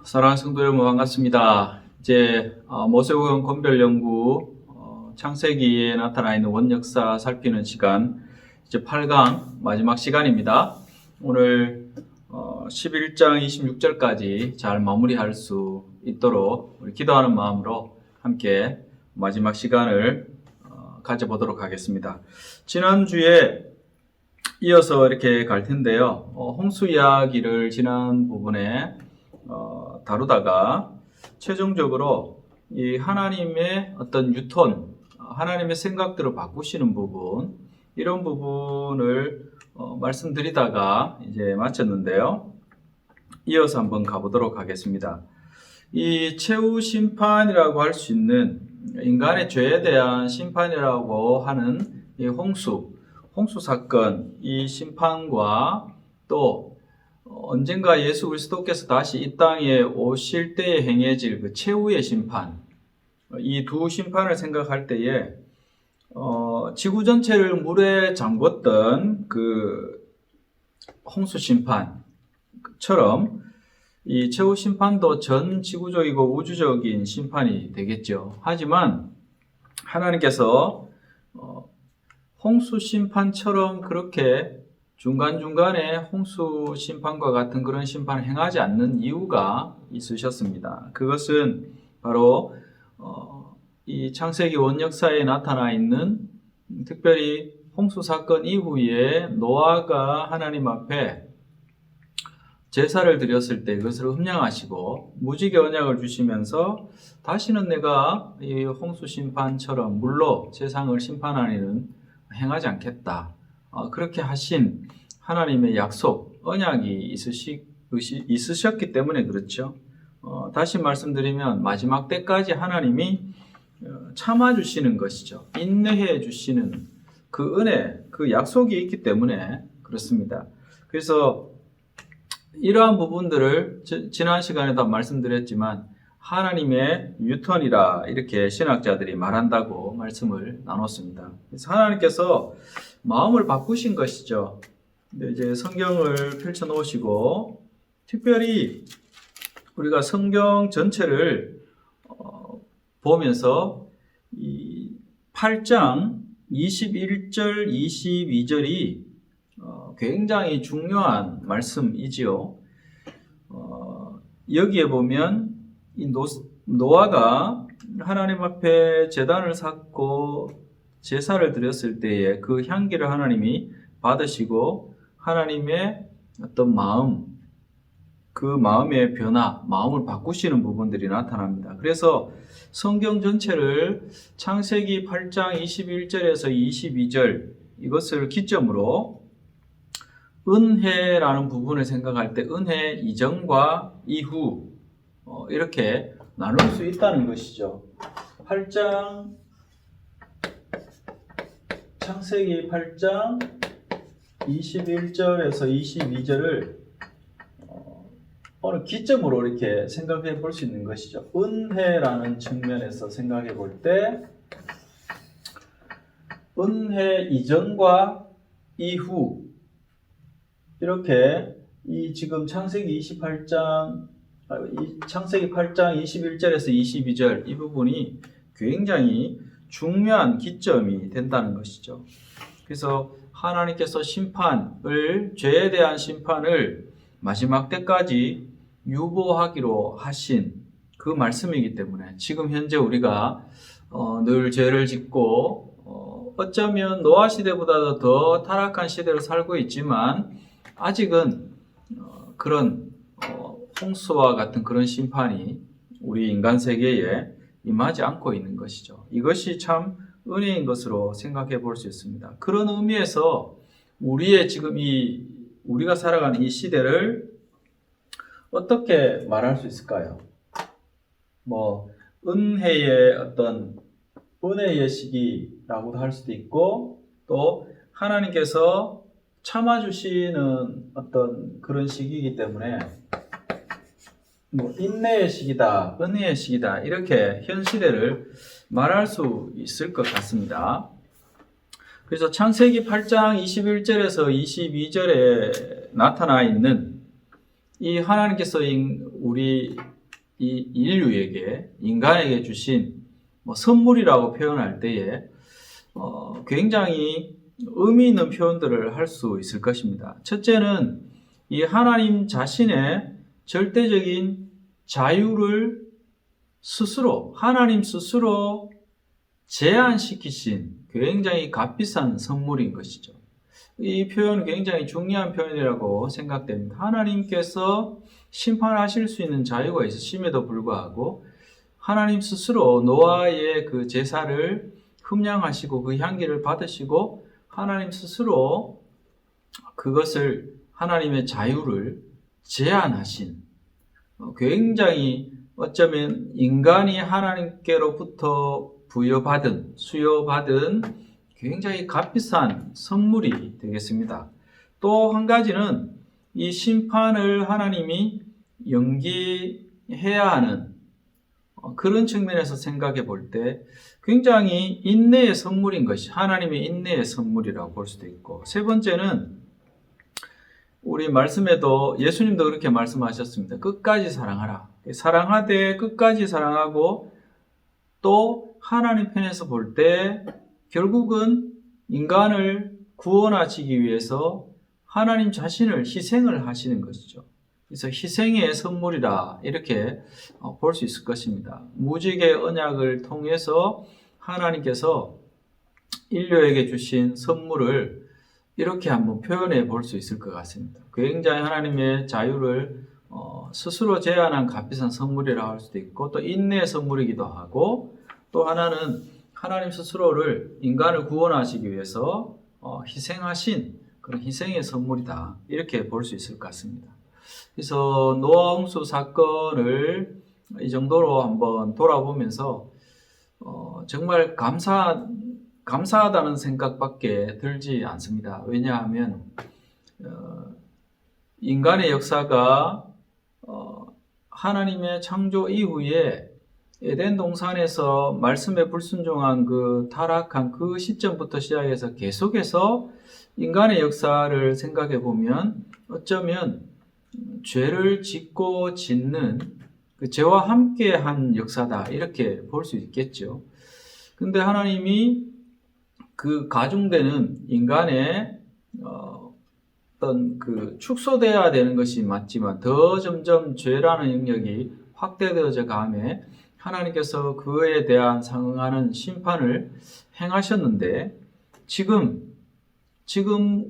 사랑하는 성도 여러분 반갑습니다. 이제 모세오경 권별연구 창세기에 나타나 있는 원역사 살피는 시간 이제 8강 마지막 시간입니다. 오늘 11장 26절까지 잘 마무리할 수 있도록 우리 기도하는 마음으로 함께 마지막 시간을 가져보도록 하겠습니다. 지난주에 이어서 이렇게 갈 텐데요. 홍수 이야기를 지난 부분에 다루다가 최종적으로 이 하나님의 어떤 유턴, 하나님의 생각들을 바꾸시는 부분, 이런 부분을 말씀드리다가 이제 마쳤는데요. 이어서 한번 가보도록 하겠습니다. 이 최후 심판이라고 할 수 있는 인간의 죄에 대한 심판이라고 하는 이 홍수 사건, 이 심판과 또 언젠가 예수 그리스도께서 다시 이 땅에 오실 때에 행해질 그 최후의 심판, 이 두 심판을 생각할 때에 지구 전체를 물에 잠궜던 그 홍수 심판처럼 이 최후 심판도 전 지구적이고 우주적인 심판이 되겠죠. 하지만 하나님께서 홍수 심판처럼 그렇게 중간중간에 홍수 심판과 같은 그런 심판을 행하지 않는 이유가 있으셨습니다. 그것은 바로 이 창세기 원역사에 나타나 있는 특별히 홍수 사건 이후에 노아가 하나님 앞에 제사를 드렸을 때 그것을 흠양하시고 무지개 언약을 주시면서 다시는 내가 이 홍수 심판처럼 물로 세상을 심판하는 행하지 않겠다. 그렇게 하신 하나님의 약속, 언약이 있으셨기 때문에 그렇죠. 다시 말씀드리면 마지막 때까지 하나님이 참아주시는 것이죠. 인내해 주시는 그 은혜, 그 약속이 있기 때문에 그렇습니다. 그래서 이러한 부분들을 지난 시간에도 말씀드렸지만 하나님의 유턴이라 이렇게 신학자들이 말한다고 말씀을 나눴습니다. 그래서 하나님께서 마음을 바꾸신 것이죠. 이제 성경을 펼쳐 놓으시고 특별히 우리가 성경 전체를 보면서 이 8장 21절, 22절이 굉장히 중요한 말씀이지요. 여기에 보면 이 노아가 하나님 앞에 제단을 쌓고 제사를 드렸을 때에 그 향기를 하나님이 받으시고 하나님의 어떤 마음, 그 마음의 변화, 마음을 바꾸시는 부분들이 나타납니다. 그래서 성경 전체를 창세기 8장 21절에서 22절 이것을 기점으로 은혜라는 부분을 생각할 때 은혜 이전과 이후 이렇게 나눌 수 있다는 것이죠. 8장 창세기 8장 21절에서 22절을 어느 기점으로 이렇게 생각해 볼 수 있는 것이죠. 은혜라는 측면에서 생각해 볼 때 은혜 이전과 이후 이렇게 이 지금 창세기 8장 21절에서 22절 이 부분이 굉장히 중요한 기점이 된다는 것이죠. 그래서 하나님께서 죄에 대한 심판을 마지막 때까지 유보하기로 하신 그 말씀이기 때문에 지금 현재 우리가 늘 죄를 짓고 어쩌면 노아 시대보다도 더 타락한 시대로 살고 있지만 아직은 그런 홍수와 같은 그런 심판이 우리 인간 세계에 임하지 않고 있는 것이죠. 이것이 참 은혜인 것으로 생각해 볼 수 있습니다. 그런 의미에서 우리의 지금 우리가 살아가는 이 시대를 어떻게 말할 수 있을까요? 은혜의 어떤 은혜의 시기라고도 할 수도 있고 또 하나님께서 참아주시는 어떤 그런 시기이기 때문에 인내의 시기다, 은혜의 시기다 이렇게 현 시대를 말할 수 있을 것 같습니다. 그래서 창세기 8장 21절에서 22절에 나타나 있는 이 하나님께서 우리 이 인류에게, 인간에게 주신 선물이라고 표현할 때에 굉장히 의미 있는 표현들을 할 수 있을 것입니다. 첫째는 이 하나님 자신의 절대적인 자유를 하나님 스스로 제한시키신 굉장히 값비싼 선물인 것이죠. 이 표현은 굉장히 중요한 표현이라고 생각됩니다. 하나님께서 심판하실 수 있는 자유가 있으심에도 불구하고 하나님 스스로 노아의 그 제사를 흠양하시고 그 향기를 받으시고 하나님 스스로 그것을 하나님의 자유를 제한하신 굉장히 어쩌면 인간이 하나님께로부터 수여받은 굉장히 값비싼 선물이 되겠습니다. 또 한 가지는 이 심판을 하나님이 연기해야 하는 그런 측면에서 생각해 볼 때 굉장히 인내의 선물인 것이 하나님의 인내의 선물이라고 볼 수도 있고, 세 번째는 우리 말씀에도 예수님도 그렇게 말씀하셨습니다. 끝까지 사랑하라. 사랑하되 끝까지 사랑하고, 또 하나님 편에서 볼 때 결국은 인간을 구원하시기 위해서 하나님 자신을 희생을 하시는 것이죠. 그래서 희생의 선물이라 이렇게 볼 수 있을 것입니다. 무지개 언약을 통해서 하나님께서 인류에게 주신 선물을 이렇게 한번 표현해 볼 수 있을 것 같습니다. 굉장히 하나님의 자유를 스스로 제한한 값비싼 선물이라고 할 수도 있고, 또 인내의 선물이기도 하고, 또 하나는 하나님 스스로를 인간을 구원하시기 위해서 희생하신 그런 희생의 선물이다, 이렇게 볼 수 있을 것 같습니다. 그래서 노아 홍수 사건을 이 정도로 한번 돌아보면서 정말 감사하다는 생각밖에 들지 않습니다. 왜냐하면 인간의 역사가 하나님의 창조 이후에 에덴 동산에서 말씀에 불순종한 그 타락한 그 시점부터 시작해서 계속해서 인간의 역사를 생각해 보면 어쩌면 죄를 짓고 짓는 그 죄와 함께한 역사다, 이렇게 볼 수 있겠죠. 근데 하나님이 그 가중되는 인간의 어떤 그 축소돼야 되는 것이 맞지만 더 점점 죄라는 영역이 확대되어져 가며 하나님께서 그에 대한 상응하는 심판을 행하셨는데, 지금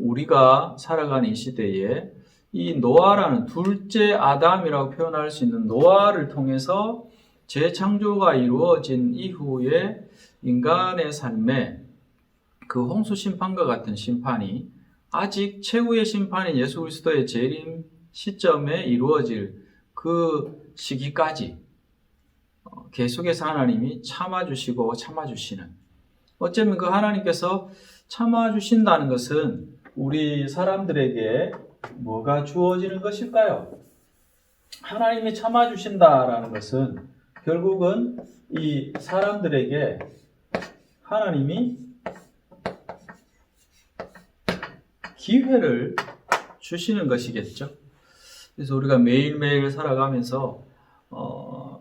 우리가 살아가는 이 시대에 이 노아라는 둘째 아담이라고 표현할 수 있는 노아를 통해서 재창조가 이루어진 이후에 인간의 삶에 그 홍수 심판과 같은 심판이 아직 최후의 심판인 예수 그리스도의 재림 시점에 이루어질 그 시기까지 계속해서 하나님이 참아주시고 참아주시는, 어쩌면 그 하나님께서 참아주신다는 것은 우리 사람들에게 뭐가 주어지는 것일까요? 하나님이 참아주신다라는 것은 결국은 이 사람들에게 하나님이 기회를 주시는 것이겠죠. 그래서 우리가 매일매일 살아가면서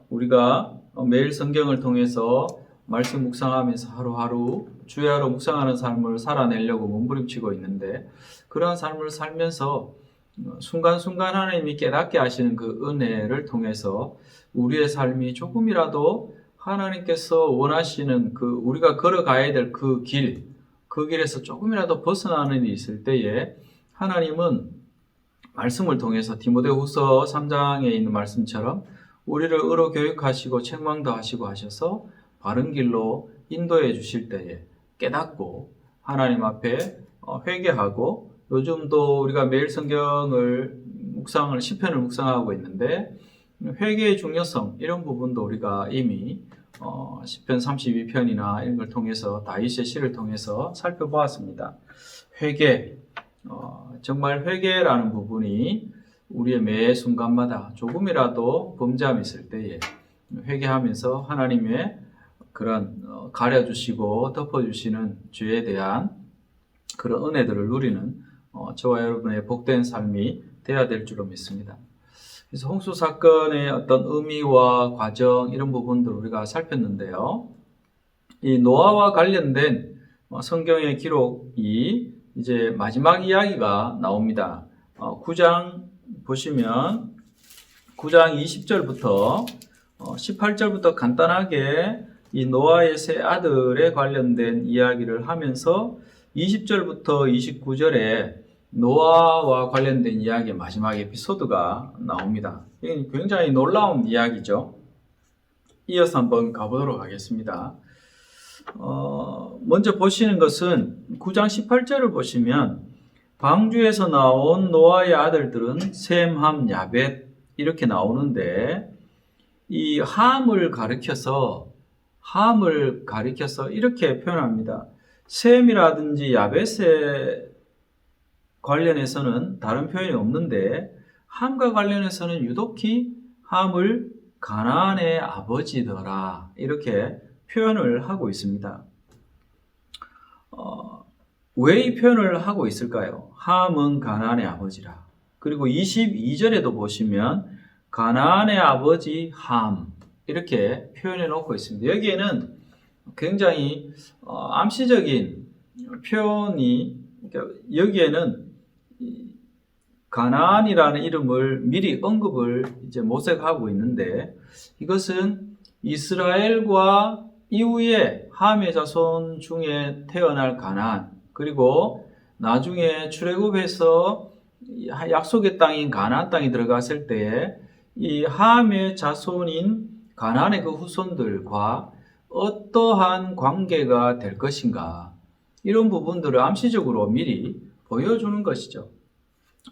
우리가 매일 성경을 통해서 말씀 묵상하면서 하루하루 주야로 묵상하는 삶을 살아내려고 몸부림치고 있는데, 그러한 삶을 살면서 순간순간 하나님이 깨닫게 하시는 그 은혜를 통해서 우리의 삶이 조금이라도 하나님께서 원하시는 그 우리가 걸어가야 될 그 길에서 조금이라도 벗어나는 일이 있을 때에 하나님은 말씀을 통해서 디모데후서 3장에 있는 말씀처럼 우리를 의로 교육하시고 책망도 하시고 하셔서 바른 길로 인도해 주실 때에 깨닫고 하나님 앞에 회개하고, 요즘도 우리가 매일 성경을 시편을 묵상하고 있는데 회개의 중요성, 이런 부분도 우리가 이미 시편 32편이나 이런 걸 통해서 다윗의 시를 통해서 살펴보았습니다. 회개, 정말 회개라는 부분이 우리의 매 순간마다 조금이라도 범죄함이 있을 때에 회개하면서 하나님의 그런 가려주시고 덮어주시는 죄에 대한 그런 은혜들을 누리는 저와 여러분의 복된 삶이 되어야 될 줄로 믿습니다. 그래서 홍수 사건의 어떤 의미와 과정 이런 부분들을 우리가 살폈는데요. 이 노아와 관련된 성경의 기록이 이제 마지막 이야기가 나옵니다. 9장 보시면 9장 20절부터 18절부터 간단하게 이 노아의 세 아들에 관련된 이야기를 하면서 20절부터 29절에 노아와 관련된 이야기의 마지막 에피소드가 나옵니다. 이건 굉장히 놀라운 이야기죠. 이어서 한번 가보도록 하겠습니다. 먼저 보시는 것은 9장 18절을 보시면 방주에서 나온 노아의 아들들은 셈, 함, 야벳 이렇게 나오는데 이 함을 가리켜서 이렇게 표현합니다. 셈이라든지 야벳에 관련해서는 다른 표현이 없는데 함과 관련해서는 유독히 함을 가나안의 아버지더라 이렇게 표현을 하고 있습니다. 왜 이 표현을 하고 있을까요? 함은 가나안의 아버지라. 그리고 22절에도 보시면 가나안의 아버지 함 이렇게 표현해 놓고 있습니다. 여기에는 굉장히 암시적인 표현이 여기에는 가나안이라는 이름을 미리 언급을 이제 모세가 하고 있는데 이것은 이스라엘과 이후에 함의 자손 중에 태어날 가나안 그리고 나중에 출애굽해서 약속의 땅인 가나안 땅에 들어갔을 때 이 함의 자손인 가나안의 그 후손들과 어떠한 관계가 될 것인가 이런 부분들을 암시적으로 미리 보여주는 것이죠.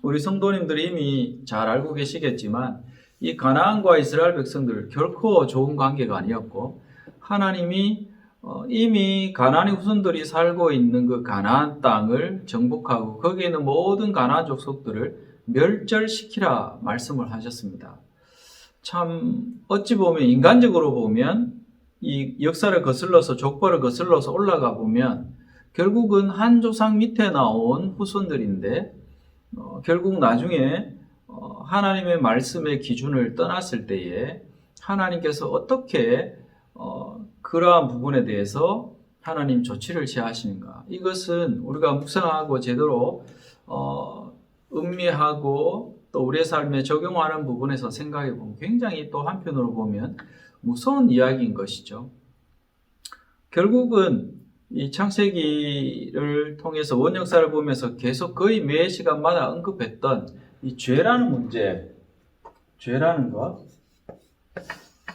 우리 성도님들이 이미 잘 알고 계시겠지만 이 가나안과 이스라엘 백성들 결코 좋은 관계가 아니었고 하나님이 이미 가나안의 후손들이 살고 있는 그 가나안 땅을 정복하고 거기에 있는 모든 가나안 족속들을 멸절시키라 말씀을 하셨습니다. 참 어찌 보면 인간적으로 보면 이 역사를 거슬러서 족보를 거슬러서 올라가 보면 결국은 한 조상 밑에 나온 후손들인데 결국 나중에 하나님의 말씀의 기준을 떠났을 때에 하나님께서 어떻게 그러한 부분에 대해서 하나님 조치를 취하시는가 이것은 우리가 묵상하고 제대로 음미하고 또 우리의 삶에 적용하는 부분에서 생각해 보면 굉장히 또 한편으로 보면 무서운 이야기인 것이죠. 결국은 이 창세기를 통해서 원역사를 보면서 계속 거의 매 시간마다 언급했던 이 죄라는 문제, 죄라는 것,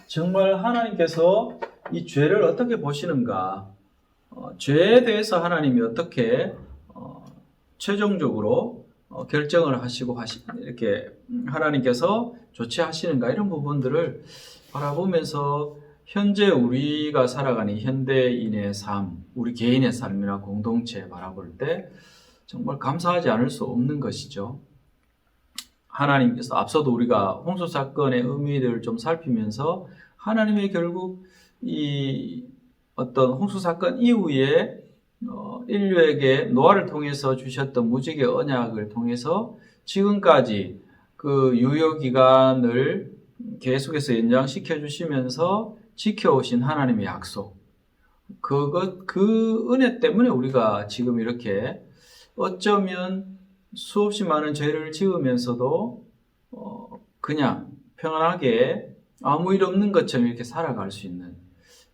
정말 하나님께서 이 죄를 어떻게 보시는가, 죄에 대해서 하나님이 어떻게 최종적으로 결정을 하시고 이렇게 하나님께서 조치하시는가 이런 부분들을 바라보면서 현재 우리가 살아가는 현대인의 삶, 우리 개인의 삶이나 공동체 바라볼 때 정말 감사하지 않을 수 없는 것이죠. 하나님께서 앞서도 우리가 홍수 사건의 의미를 좀 살피면서 하나님의 결국 이 어떤 홍수 사건 이후에 인류에게 노아를 통해서 주셨던 무지개 언약을 통해서 지금까지 그 유효 기간을 계속해서 연장시켜 주시면서 지켜오신 하나님의 약속. 그 은혜 때문에 우리가 지금 이렇게 어쩌면 수없이 많은 죄를 지으면서도 그냥 평안하게 아무 일 없는 것처럼 이렇게 살아갈 수 있는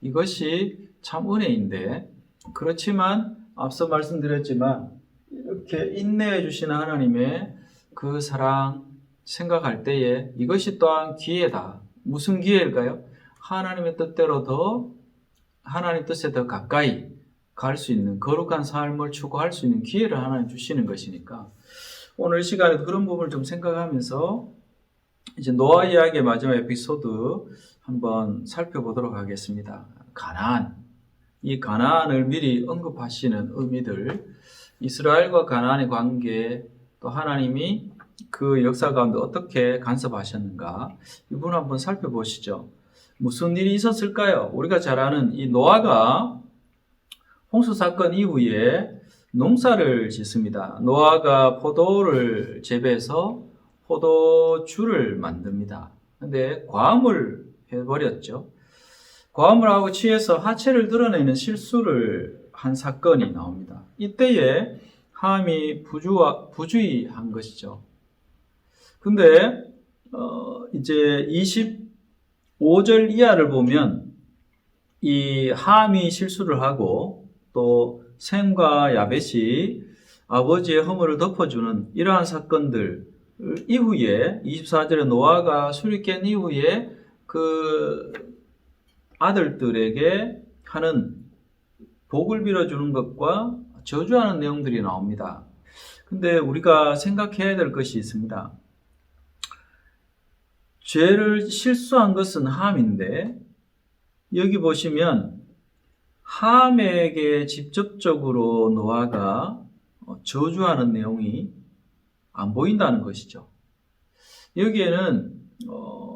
이것이 참 은혜인데 그렇지만 앞서 말씀드렸지만 이렇게 인내해 주시는 하나님의 그 사랑 생각할 때에 이것이 또한 기회다. 무슨 기회일까요? 하나님의 뜻대로 더 하나님 뜻에 더 가까이 갈 수 있는 거룩한 삶을 추구할 수 있는 기회를 하나님 주시는 것이니까 오늘 시간에도 그런 부분을 좀 생각하면서 이제 노아 이야기의 마지막 에피소드 한번 살펴보도록 하겠습니다. 가나안. 이 가나안을 미리 언급하시는 의미들, 이스라엘과 가나안의 관계, 또 하나님이 그 역사 가운데 어떻게 간섭하셨는가 이 부분 한번 살펴보시죠. 무슨 일이 있었을까요? 우리가 잘 아는 이 노아가 홍수 사건 이후에 농사를 짓습니다. 노아가 포도를 재배해서 포도주를 만듭니다. 근데 과음을 해버렸죠. 과음을 하고 취해서 하체를 드러내는 실수를 한 사건이 나옵니다. 이때에 함이 부주의한 것이죠. 근데 이제 25절 이하를 보면 이 함이 실수를 하고 또 셈과 야벳이 아버지의 허물을 덮어주는 이러한 사건들 이후에 24절에 노아가 술이 깬 이후에 그 아들들에게 하는 복을 빌어주는 것과 저주하는 내용들이 나옵니다. 근데 우리가 생각해야 될 것이 있습니다. 죄를 실수한 것은 함인데 여기 보시면 함에게 직접적으로 노아가 저주하는 내용이 안 보인다는 것이죠. 여기에는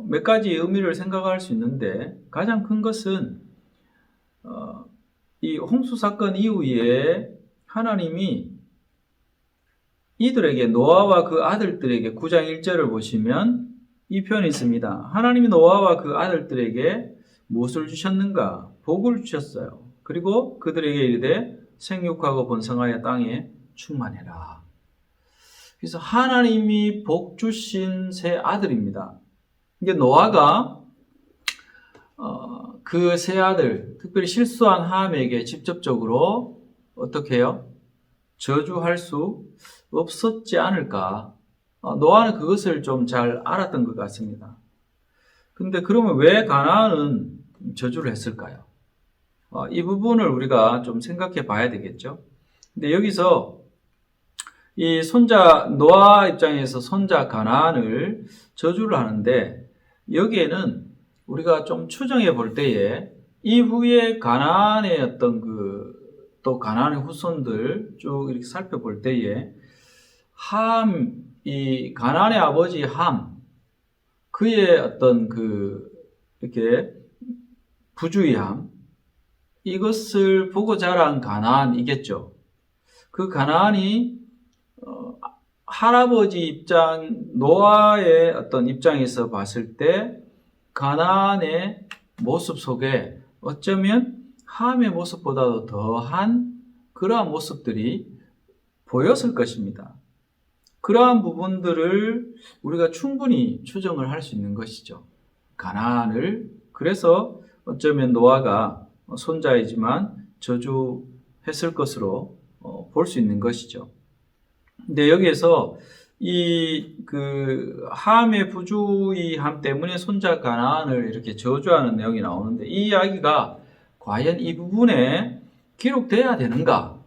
몇 가지 의미를 생각할 수 있는데 가장 큰 것은 이 홍수 사건 이후에 하나님이 이들에게 노아와 그 아들들에게 9장 1절을 보시면 이 표현이 있습니다. 하나님이 노아와 그 아들들에게 무엇을 주셨는가? 복을 주셨어요. 그리고 그들에게 이르되 생육하고 번성하여 땅에 충만해라. 그래서 하나님이 복 주신 세 아들입니다. 이게 노아가 그 세 아들, 특별히 실수한 함에게 직접적으로 어떻게 해요? 저주할 수 없었지 않을까? 노아는 그것을 좀 잘 알았던 것 같습니다. 근데 그러면 왜 가나안은 저주를 했을까요? 이 부분을 우리가 좀 생각해 봐야 되겠죠. 근데 여기서 이 손자 노아 입장에서 손자 가나안을 저주를 하는데 여기에는 우리가 좀 추정해 볼 때에 이후에 가나안의 어떤 또 가나안의 후손들 쭉 이렇게 살펴볼 때에 이 가나안의 아버지 함, 그의 어떤 이렇게 부주의함, 이것을 보고 자란 가나안이겠죠. 그 가나안이 할아버지 노아의 어떤 입장에서 봤을 때 가나안의 모습 속에 어쩌면 함의 모습보다도 더한 그러한 모습들이 보였을 것입니다. 그러한 부분들을 우리가 충분히 추정을 할 수 있는 것이죠. 가나안을 그래서 어쩌면 노아가 손자이지만 저주했을 것으로 볼 수 있는 것이죠. 근데 여기에서 함의 부주의함 때문에 손자 가나안을 이렇게 저주하는 내용이 나오는데 이 이야기가 과연 이 부분에 기록돼야 되는가?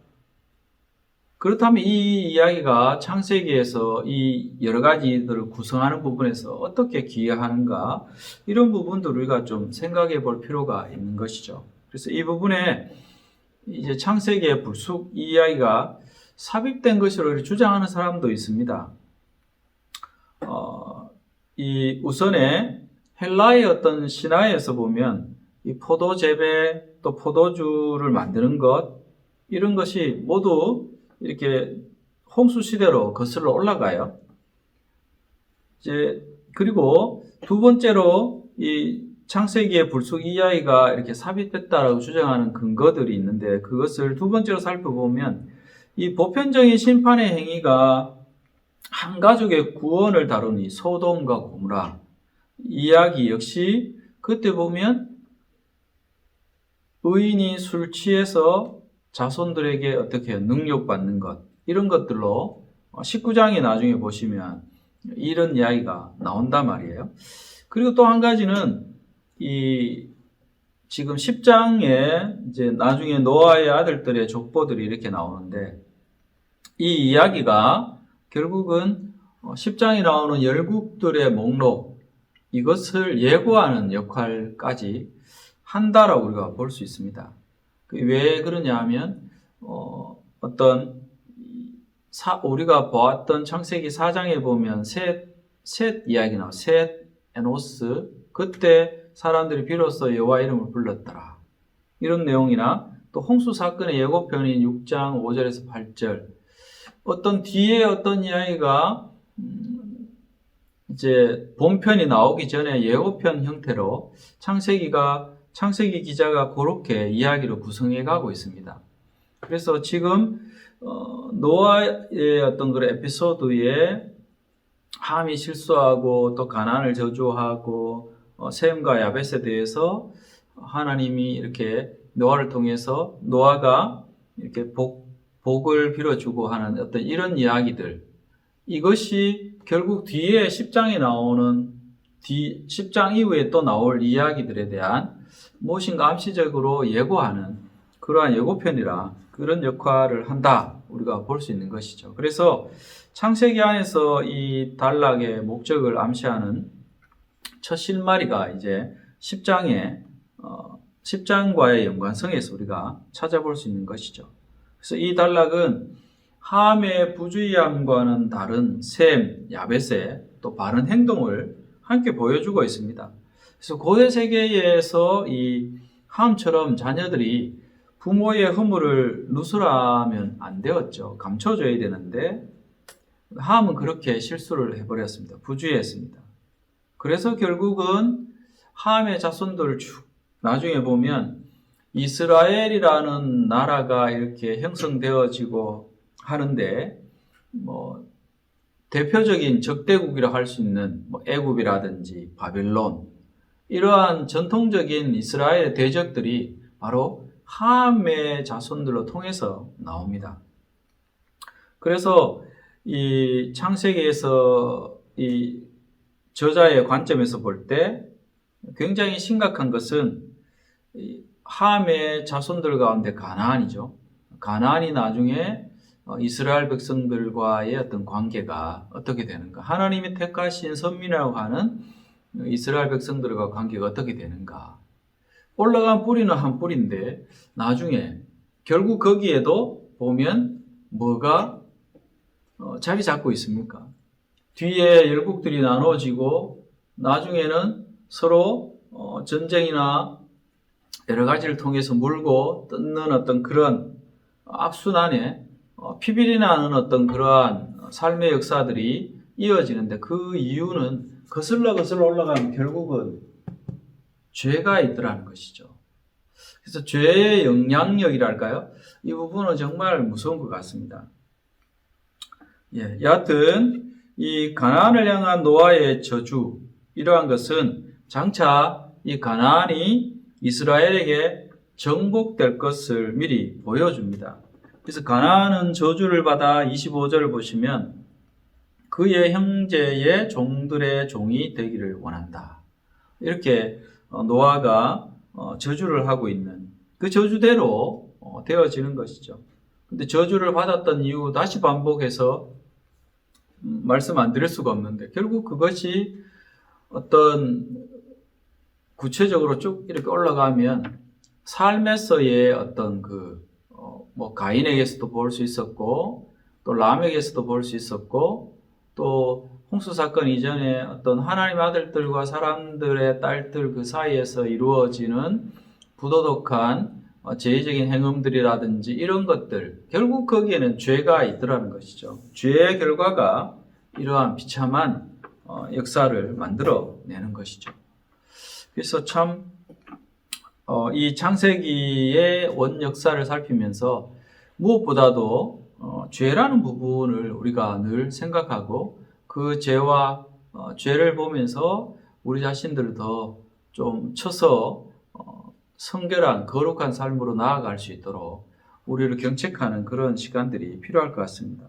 그렇다면 이 이야기가 창세기에서 이 여러 가지들을 구성하는 부분에서 어떻게 기여하는가? 이런 부분도 우리가 좀 생각해 볼 필요가 있는 것이죠. 그래서 이 부분에 이제 창세기의 불쑥 이 이야기가 삽입된 것으로 주장하는 사람도 있습니다. 이 우선에 헬라의 어떤 신화에서 보면 이 포도 재배 또 포도주를 만드는 것 이런 것이 모두 이렇게 홍수 시대로 거슬러 올라가요. 그리고 두 번째로 이 창세기의 불쑥 이야기가 이렇게 삽입됐다라고 주장하는 근거들이 있는데 그것을 두 번째로 살펴보면 이 보편적인 심판의 행위가 한 가족의 구원을 다룬 이 소돔과 고무라 이야기 역시 그때 보면 의인이 술 취해서 자손들에게 어떻게 능욕받는 것 이런 것들로 19장에 나중에 보시면 이런 이야기가 나온단 말이에요. 그리고 또 한 가지는 지금 10장에 이제 나중에 노아의 아들들의 족보들이 이렇게 나오는데 이 이야기가 결국은 10장에 나오는 열국들의 목록 이것을 예고하는 역할까지 한다라고 우리가 볼 수 있습니다. 왜 그러냐 하면 우리가 보았던 창세기 4장에 보면 셋 이야기 나와요. 셋, 에노스 그때 사람들이 비로소 여호와 이름을 불렀더라. 이런 내용이나 또 홍수 사건의 예고편인 6장 5절에서 8절 뒤에 어떤 이야기가 이제 본편이 나오기 전에 예고편 형태로 창세기 기자가 그렇게 이야기를 구성해 가고 있습니다. 그래서 지금 노아의 어떤 그런 에피소드에 함이 실수하고 또 가나안을 저주하고 셈과 야벳에 대해서 하나님이 이렇게 노아를 통해서 노아가 이렇게 복을 빌어주고 하는 어떤 이런 이야기들, 이것이 결국 뒤에 10장에 나오는 10장 이후에 또 나올 이야기들에 대한 무엇인가 암시적으로 예고하는 그러한 예고편이라 그런 역할을 한다 우리가 볼 수 있는 것이죠. 그래서 창세기 안에서 이 단락의 목적을 암시하는 첫 실마리가 이제 10장과의 연관성에서 우리가 찾아볼 수 있는 것이죠. 그래서 이 단락은 함의 부주의함과는 다른 셈, 야벳의 또 바른 행동을 함께 보여주고 있습니다. 그래서 고대 세계에서 이 함처럼 자녀들이 부모의 허물을 누설하면 안 되었죠. 감춰줘야 되는데 함은 그렇게 실수를 해버렸습니다. 부주의했습니다. 그래서 결국은 함의 자손들을 쭉 나중에 보면 이스라엘이라는 나라가 이렇게 형성되어지고 하는데 대표적인 적대국이라 할 수 있는 애굽이라든지 바벨론, 이러한 전통적인 이스라엘의 대적들이 바로 함의 자손들로 통해서 나옵니다. 그래서 이 창세기에서 이 저자의 관점에서 볼 때 굉장히 심각한 것은 함의 자손들 가운데 가나안이죠. 가나안이 나중에 이스라엘 백성들과의 어떤 관계가 어떻게 되는가? 하나님이 택하신 선민이라고 하는 이스라엘 백성들과 관계가 어떻게 되는가? 올라간 뿌리는 한 뿌리인데 나중에 결국 거기에도 보면 뭐가 자리 잡고 있습니까? 뒤에 열국들이 나눠지고 나중에는 서로 전쟁이나 여러 가지를 통해서 물고 뜯는 어떤 그런 악순환에 피비리 나는 어떤 그러한 삶의 역사들이 이어지는데 그 이유는 거슬러 올라가면 결국은 죄가 있더라는 것이죠. 그래서 죄의 영향력이랄까요? 이 부분은 정말 무서운 것 같습니다. 여하튼 이 가나안을 향한 노아의 저주, 이러한 것은 장차 이 가나안이 이스라엘에게 정복될 것을 미리 보여줍니다. 그래서 가나안은 저주를 받아 25절을 보시면 그의 형제의 종들의 종이 되기를 원한다. 이렇게 노아가 저주를 하고 있는 그 저주대로 되어지는 것이죠. 근데 저주를 받았던 이유 다시 반복해서 말씀 안 드릴 수가 없는데 결국 그것이 어떤 구체적으로 쭉 이렇게 올라가면 삶에서의 어떤 가인에게서도 볼 수 있었고 또 람에게서도 볼 수 있었고 또 홍수 사건 이전에 어떤 하나님의 아들들과 사람들의 딸들 그 사이에서 이루어지는 부도덕한 죄의적인 행음들이라든지 이런 것들, 결국 거기에는 죄가 있더라는 것이죠. 죄의 결과가 이러한 비참한 역사를 만들어내는 것이죠. 그래서 참 이 창세기의 원 역사를 살피면서 무엇보다도 죄라는 부분을 우리가 늘 생각하고 그 죄와 죄를 보면서 우리 자신들을 더 좀 쳐서 성결한 거룩한 삶으로 나아갈 수 있도록 우리를 경책하는 그런 시간들이 필요할 것 같습니다.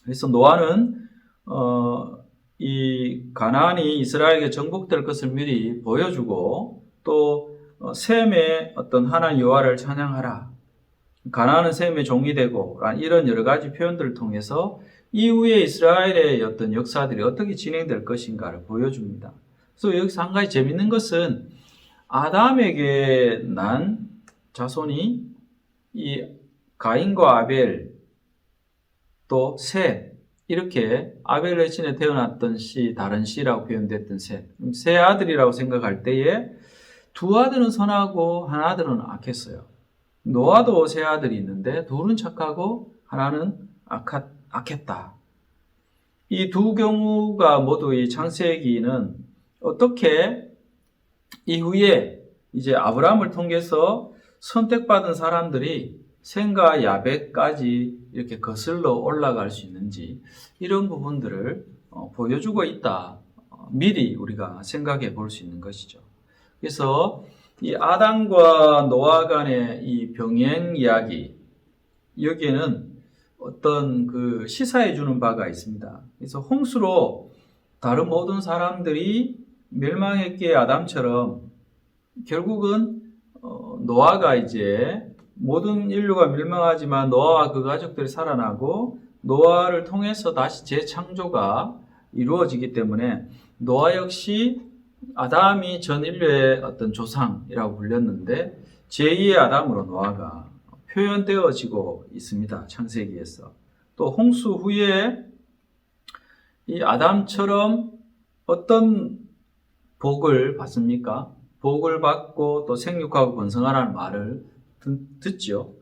그래서 노아는 이 가나안이 이스라엘에게 정복될 것을 미리 보여주고 또 셈의 어떤 하나님 여호와를 찬양하라, 가나안은 셈의 종이 되고 이런 여러 가지 표현들을 통해서 이후에 이스라엘의 어떤 역사들이 어떻게 진행될 것인가를 보여줍니다. 그래서 여기서 한 가지 재밌는 것은 아담에게 난 자손이 이 가인과 아벨 또 셋, 이렇게 아벨 외친에 태어났던 씨, 다른 씨라고 표현됐던 셋, 세 아들이라고 생각할 때에 두 아들은 선하고 한 아들은 악했어요. 노아도 세 아들이 있는데 둘은 착하고 하나는 악했다. 이 두 경우가 모두 이 창세기는 어떻게 이후에 이제 아브라함을 통해서 선택받은 사람들이 셈과 야벳까지 이렇게 거슬러 올라갈 수 있는지 이런 부분들을 보여주고 있다. 미리 우리가 생각해 볼 수 있는 것이죠. 그래서 이 아담과 노아 간의 이 병행 이야기, 여기에는 어떤 그 시사해 주는 바가 있습니다. 그래서 홍수로 다른 모든 사람들이 멸망했기에 아담처럼 결국은 노아가 이제 모든 인류가 멸망하지만 노아와 그 가족들이 살아나고 노아를 통해서 다시 재창조가 이루어지기 때문에 노아 역시 아담이 전 인류의 어떤 조상이라고 불렸는데 제2의 아담으로 노아가 표현되어지고 있습니다. 창세기에서. 또 홍수 후에 이 아담처럼 어떤 복을 받습니까? 복을 받고 또 생육하고 번성하라는 말을 듣죠.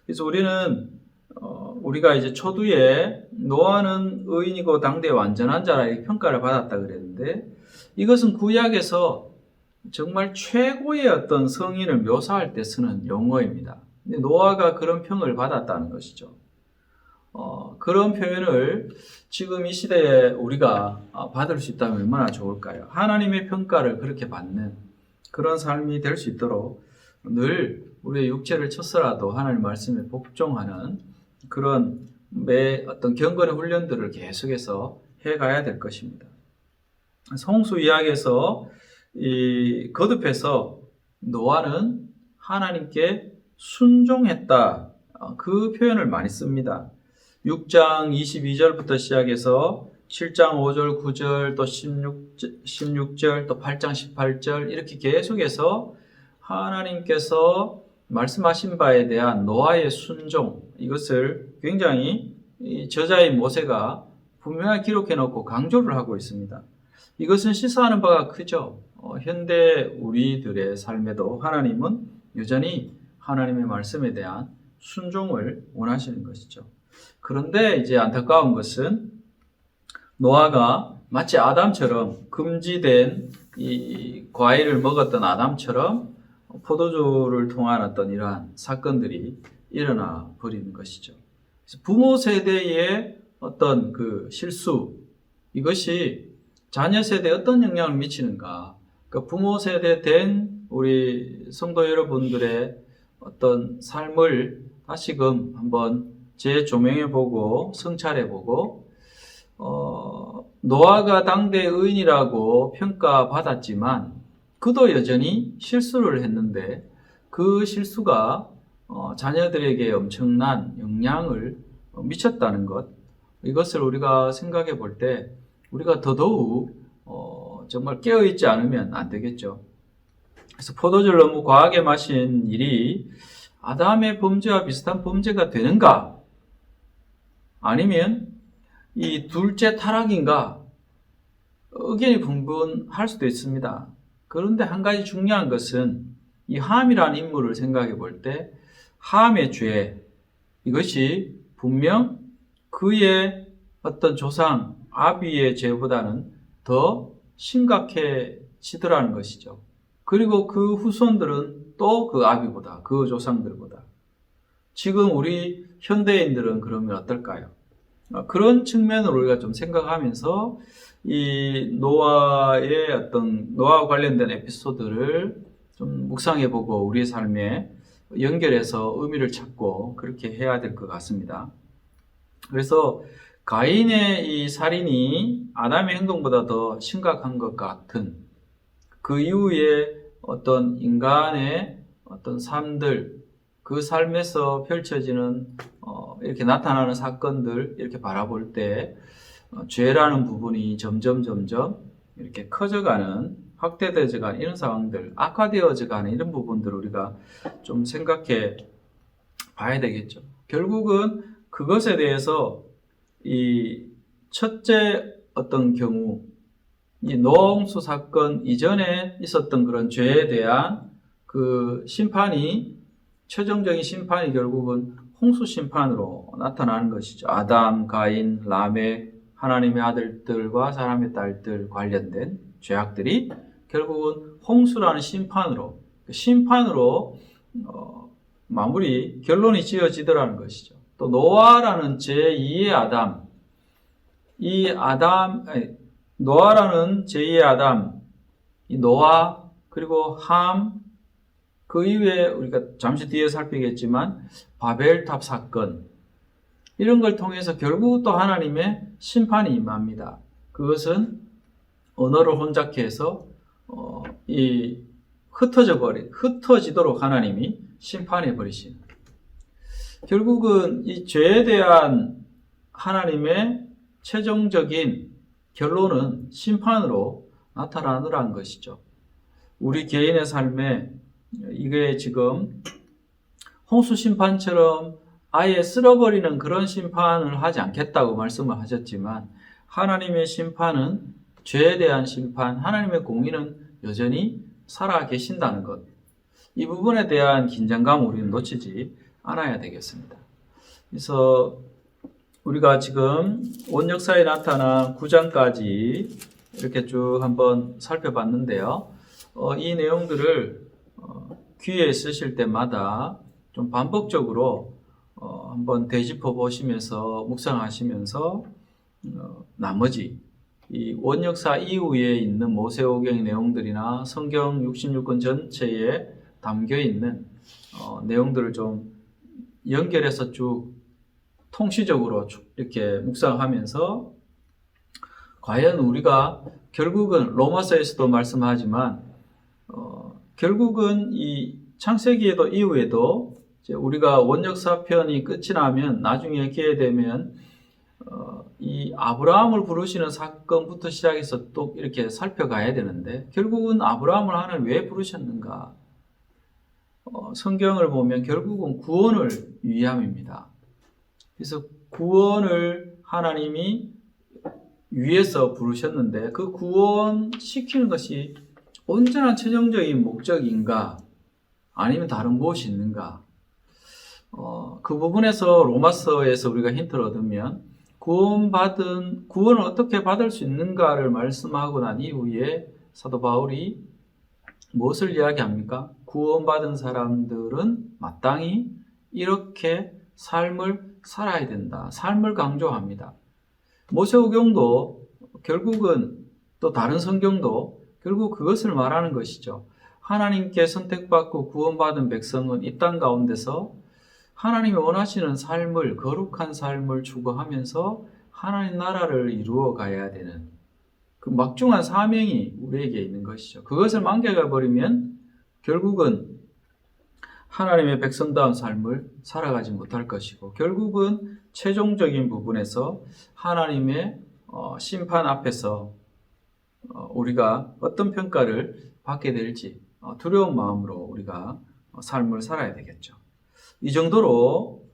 그래서 우리가 이제 초두에 노아는 의인이고 당대의 완전한 자라 이렇게 평가를 받았다 그랬는데 이것은 구약에서 정말 최고의 어떤 성인을 묘사할 때 쓰는 용어입니다. 근데 노아가 그런 평을 받았다는 것이죠. 그런 표현을 지금 이 시대에 우리가 받을 수 있다면 얼마나 좋을까요? 하나님의 평가를 그렇게 받는 그런 삶이 될 수 있도록 늘 우리의 육체를 쳤어라도 하나님 말씀에 복종하는 그런 어떤 경건의 훈련들을 계속해서 해가야 될 것입니다. 홍수 이야기에서 거듭해서 노아는 하나님께 순종했다. 그 표현을 많이 씁니다. 6장 22절부터 시작해서 7장 5절, 9절, 또 16절, 또 8장 18절 이렇게 계속해서 하나님께서 말씀하신 바에 대한 노아의 순종, 이것을 굉장히 저자인 모세가 분명히 기록해 놓고 강조를 하고 있습니다. 이것은 시사하는 바가 크죠. 현대 우리들의 삶에도 하나님은 여전히 하나님의 말씀에 대한 순종을 원하시는 것이죠. 그런데 이제 안타까운 것은 노아가 마치 아담처럼 금지된 이 과일을 먹었던 아담처럼 포도주를 통한 어떤 이러한 사건들이 일어나 버리는 것이죠. 그래서 부모 세대의 어떤 그 실수, 이것이 자녀 세대에 어떤 영향을 미치는가. 그러니까 부모 세대 된 우리 성도 여러분들의 어떤 삶을 다시금 한번 재조명해보고 성찰해보고 노아가 당대 의인이라고 평가받았지만 그도 여전히 실수를 했는데 그 실수가 자녀들에게 엄청난 영향을 미쳤다는 것, 이것을 우리가 생각해 볼 때 우리가 더더욱 정말 깨어있지 않으면 안 되겠죠. 그래서 포도주를 너무 과하게 마신 일이 아담의 범죄와 비슷한 범죄가 되는가? 아니면 이 둘째 타락인가? 의견이 분분할 수도 있습니다. 그런데 한 가지 중요한 것은 이 함이라는 인물을 생각해 볼 때 함의 죄, 이것이 분명 그의 어떤 조상 아비의 죄보다는 더 심각해지더라는 것이죠. 그리고 그 후손들은 또 그 아비보다, 그 조상들보다. 지금 우리 현대인들은 그러면 어떨까요? 그런 측면으로 우리가 좀 생각하면서 이 노아의 어떤 노아와 관련된 에피소드를 좀 묵상해보고 우리의 삶에 연결해서 의미를 찾고 그렇게 해야 될 것 같습니다. 그래서 가인의 이 살인이 아담의 행동보다 더 심각한 것 같은 그 이후에 어떤 인간의 어떤 삶들, 그 삶에서 펼쳐지는 이렇게 나타나는 사건들 이렇게 바라볼 때 죄라는 부분이 점점 이렇게 커져가는, 확대되어가는 이런 상황들, 악화되어져가는 이런 부분들을 우리가 좀 생각해 봐야 되겠죠. 결국은 그것에 대해서 이 첫째 어떤 경우, 이 노홍수 사건 이전에 있었던 그런 죄에 대한 그 심판이, 최종적인 심판이 결국은 홍수 심판으로 나타나는 것이죠. 아담, 가인, 라멕, 하나님의 아들들과 사람의 딸들 관련된 죄악들이 결국은 홍수라는 심판으로 마무리 결론이 지어지더라는 것이죠. 또 노아라는 제2의 아담, 노아라는 제2의 아담, 이 노아 그리고 함, 그 이후에 우리가 잠시 뒤에 살피겠지만 바벨탑 사건, 이런 걸 통해서 결국 또 하나님의 심판이 임합니다. 그것은 언어를 혼잡케 해서 흩어지도록 하나님이 심판해 버리신. 결국은 이 죄에 대한 하나님의 최종적인 결론은 심판으로 나타나느라는 것이죠. 우리 개인의 삶에 이게 지금 홍수 심판처럼 아예 쓸어버리는 그런 심판을 하지 않겠다고 말씀을 하셨지만, 하나님의 심판은 죄에 대한 심판, 하나님의 공의는 여전히 살아 계신다는 것, 이 부분에 대한 긴장감을 우리는 놓치지 않아야 되겠습니다. 그래서 우리가 지금 온 역사에 나타난 9장까지 이렇게 쭉 한번 살펴봤는데요. 이 내용들을 귀에 쓰실 때마다 좀 반복적으로 한번 되짚어 보시면서 묵상하시면서 나머지 이 원역사 이후에 있는 모세오경의 내용들이나 성경 66권 전체에 담겨 있는 내용들을 좀 연결해서 쭉 통시적으로 이렇게 묵상하면서, 과연 우리가 결국은 로마서에서도 말씀하지만 결국은 이 창세기에도 이후에도 우리가 원역사 편이 끝이 나면 나중에 기회 되면 이 아브라함을 부르시는 사건부터 시작해서 또 이렇게 살펴가야 되는데, 결국은 아브라함을 하나님 왜 부르셨는가? 성경을 보면 결국은 구원을 위함입니다. 그래서 구원을 하나님이 위해서 부르셨는데, 그 구원시키는 것이 온전한 최종적인 목적인가? 아니면 다른 무엇이 있는가? 그 부분에서 로마서에서 우리가 힌트를 얻으면 구원을 어떻게 받을 수 있는가를 말씀하고 난 이후에 사도 바울이 무엇을 이야기합니까? 구원받은 사람들은 마땅히 이렇게 삶을 살아야 된다. 삶을 강조합니다. 모세오경도 결국은, 또 다른 성경도 결국 그것을 말하는 것이죠. 하나님께 선택받고 구원받은 백성은 이 땅 가운데서 하나님이 원하시는 삶을, 거룩한 삶을 추구하면서 하나님 나라를 이루어 가야 되는 그 막중한 사명이 우리에게 있는 것이죠. 그것을 망각해 버리면 결국은 하나님의 백성다운 삶을 살아가지 못할 것이고, 결국은 최종적인 부분에서 하나님의 심판 앞에서 우리가 어떤 평가를 받게 될지 두려운 마음으로 우리가 삶을 살아야 되겠죠. 이 정도로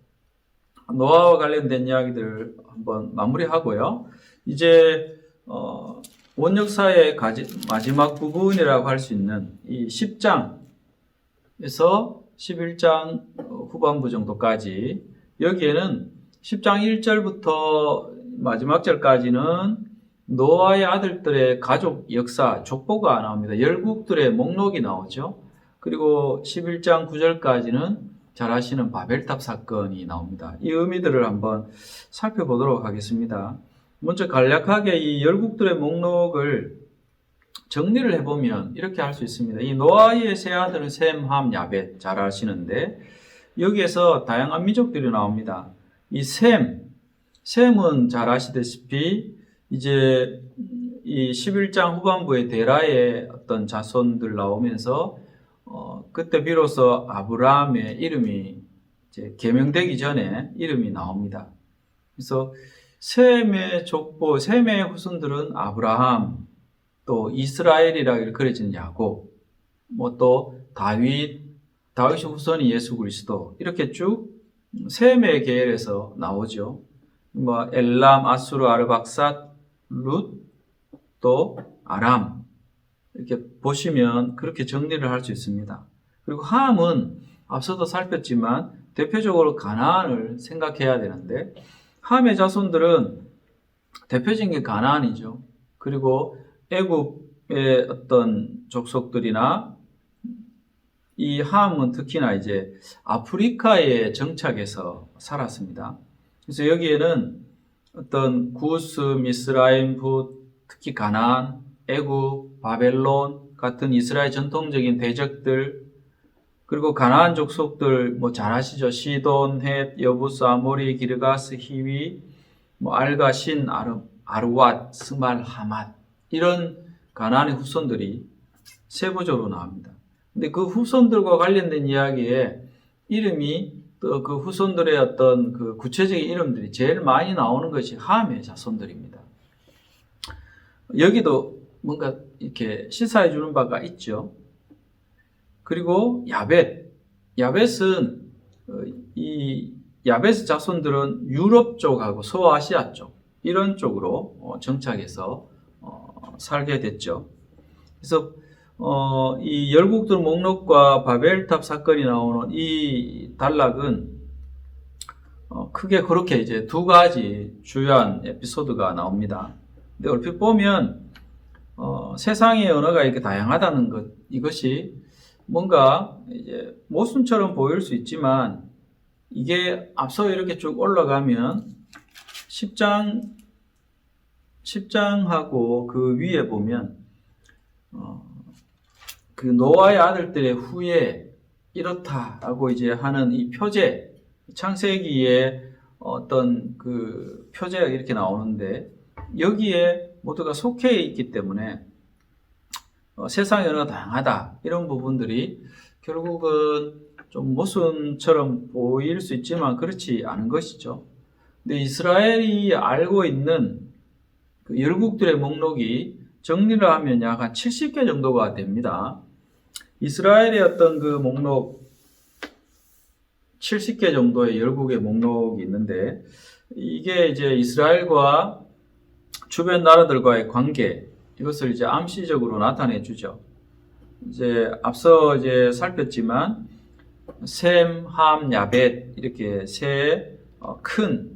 노아와 관련된 이야기들 한번 마무리하고요. 이제 원역사의 마지막 부분이라고 할 수 있는 이 10장에서 11장 후반부 정도까지, 여기에는 10장 1절부터 마지막 절까지는 노아의 아들들의 가족 역사, 족보가 나옵니다. 열국들의 목록이 나오죠. 그리고 11장 9절까지는 잘 아시는 바벨탑 사건이 나옵니다. 이 의미들을 한번 살펴보도록 하겠습니다. 먼저 간략하게 이 열국들의 목록을 정리를 해보면 이렇게 할 수 있습니다. 이 노아의 세 아들은 셈, 함, 야벳, 잘 아시는데 여기에서 다양한 민족들이 나옵니다. 이 셈은 잘 아시다시피 이제 이 11장 후반부에 데라의 어떤 자손들 나오면서 그때 비로소 아브라함의 이름이 이제 개명되기 전에 이름이 나옵니다. 그래서 셈의 족보, 셈의 후손들은 아브라함, 또 이스라엘이라고 그려진 야곱, 또 다윗의 후손이 예수 그리스도, 이렇게 쭉 셈의 계열에서 나오죠. 엘람, 아수르, 아르박삿, 룻, 또 아람, 이렇게 보시면 그렇게 정리를 할 수 있습니다. 그리고 함은 앞서도 살폈지만 대표적으로 가나안을 생각해야 되는데, 함의 자손들은 대표적인 게 가나안이죠. 그리고 애굽의 어떤 족속들이나 이 함은 특히나 이제 아프리카에 정착해서 살았습니다. 그래서 여기에는 어떤 구스, 미스라임, 붓, 특히 가나안, 애굽, 바벨론 같은 이스라엘 전통적인 대적들, 그리고 가나안 족속들 뭐 잘 아시죠? 시돈, 헷, 여부스, 아모리, 기르가스, 히위, 뭐 알가, 신, 아르왓, 스말, 하맛 이런 가나안의 후손들이 세부적으로 나옵니다. 근데 그 후손들과 관련된 이야기에 이름이 또 그 후손들의 어떤 그 구체적인 이름들이 제일 많이 나오는 것이 함의 자손들입니다. 여기도 뭔가 이렇게 시사해 주는 바가 있죠. 그리고 야벳은 이 야벳 자손들은 유럽 쪽하고 소아시아 쪽 이런 쪽으로 정착해서 살게 됐죠. 그래서 이 열국들 목록과 바벨탑 사건이 나오는 이 단락은 크게 그렇게 이제 두 가지 주요한 에피소드가 나옵니다. 근데 얼핏 보면 세상의 언어가 이렇게 다양하다는 것, 이것이 뭔가 이제 모순처럼 보일 수 있지만 이게 앞서 이렇게 쭉 올라가면 10장하고 그 위에 보면 그 노아의 아들들의 후예 이렇다라고 이제 하는 이 표제, 창세기에 어떤 그 표제가 이렇게 나오는데 여기에 모두가 속해 있기 때문에 세상의 언어가 다양하다 이런 부분들이 결국은 좀 모순처럼 보일 수 있지만 그렇지 않은 것이죠. 근데 이스라엘이 알고 있는 그 열국들의 목록이 정리를 하면 약 한 70개 정도가 됩니다. 이스라엘의 어떤 그 목록 70개 정도의 열국의 목록이 있는데 이게 이제 이스라엘과 주변 나라들과의 관계 이것을 이제 암시적으로 나타내 주죠. 이제 앞서 이제 살폈지만 셈, 함, 야벳 이렇게 세 큰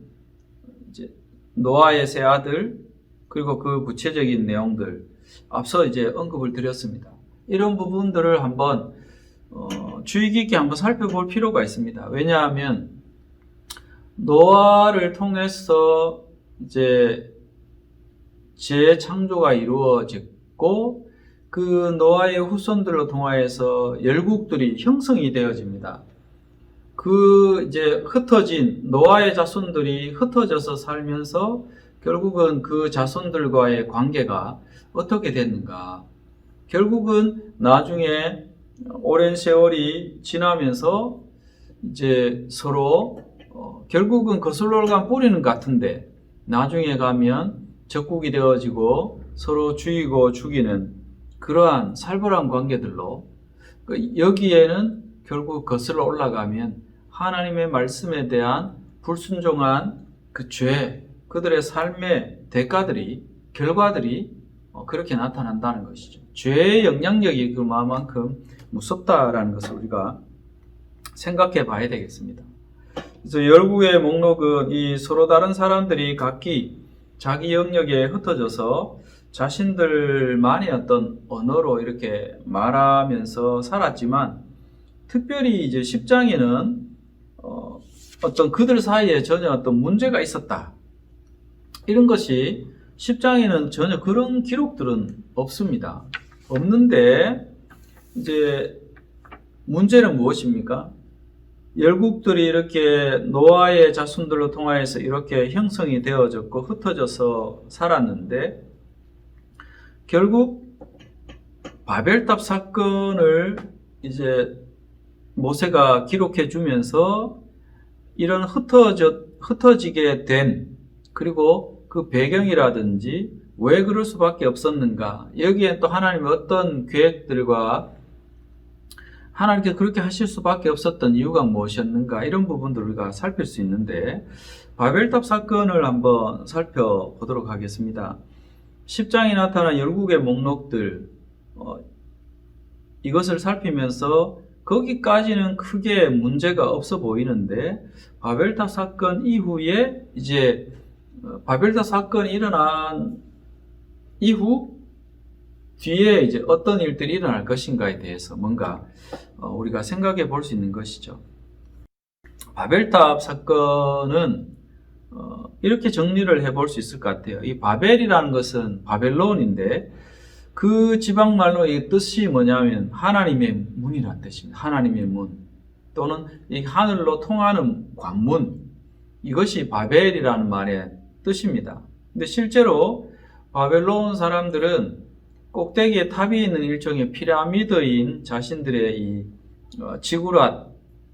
이제 노아의 세 아들 그리고 그 구체적인 내용들 앞서 이제 언급을 드렸습니다. 이런 부분들을 한번 주의 깊게 한번 살펴볼 필요가 있습니다. 왜냐하면 노아를 통해서 이제 재창조가 이루어졌고 그 노아의 후손들로 통하여서 열국들이 형성이 되어집니다. 그 이제 흩어진 노아의 자손들이 흩어져서 살면서 결국은 그 자손들과의 관계가 어떻게 됐는가? 결국은 나중에 오랜 세월이 지나면서 이제 서로 결국은 거슬러 간 뿌리는 같은데 나중에 가면 적국이 되어지고 서로 죽이고 죽이는 그러한 살벌한 관계들로 여기에는 결국 거슬러 올라가면 하나님의 말씀에 대한 불순종한 그 죄, 그들의 삶의 대가들이 결과들이 그렇게 나타난다는 것이죠. 죄의 영향력이 그만큼 무섭다라는 것을 우리가 생각해 봐야 되겠습니다. 그래서 열국의 목록은 이 서로 다른 사람들이 각기 자기 영역에 흩어져서 자신들만의 어떤 언어로 이렇게 말하면서 살았지만 특별히 이제 10장에는 어떤 그들 사이에 전혀 어떤 문제가 있었다. 이런 것이 10장에는 전혀 그런 기록들은 없습니다. 없는데 이제 문제는 무엇입니까? 열국들이 이렇게 노아의 자손들로 통하여서 이렇게 형성이 되어졌고 흩어져서 살았는데 결국 바벨탑 사건을 이제 모세가 기록해 주면서 이런 흩어지게 된 그리고 그 배경이라든지 왜 그럴 수밖에 없었는가, 여기에 또 하나님의 어떤 계획들과 하나님께서 그렇게 하실 수밖에 없었던 이유가 무엇이었는가, 이런 부분들을 우리가 살필 수 있는데 바벨탑 사건을 한번 살펴보도록 하겠습니다. 10장에 나타난 열국의 목록들 이것을 살피면서 거기까지는 크게 문제가 없어 보이는데 바벨탑 사건 이후에 이제 바벨탑 사건이 일어난 이후 뒤에 이제 어떤 일들이 일어날 것인가에 대해서 뭔가 우리가 생각해 볼 수 있는 것이죠. 바벨탑 사건은 이렇게 정리를 해볼 수 있을 것 같아요. 이 바벨이라는 것은 바벨론인데 그 지방말로의 뜻이 뭐냐면 하나님의 문이라는 뜻입니다. 하나님의 문 또는 이 하늘로 통하는 관문, 이것이 바벨이라는 말의 뜻입니다. 근데 실제로 바벨론 사람들은 꼭대기에 탑이 있는 일종의 피라미드인 자신들의 이 지구랏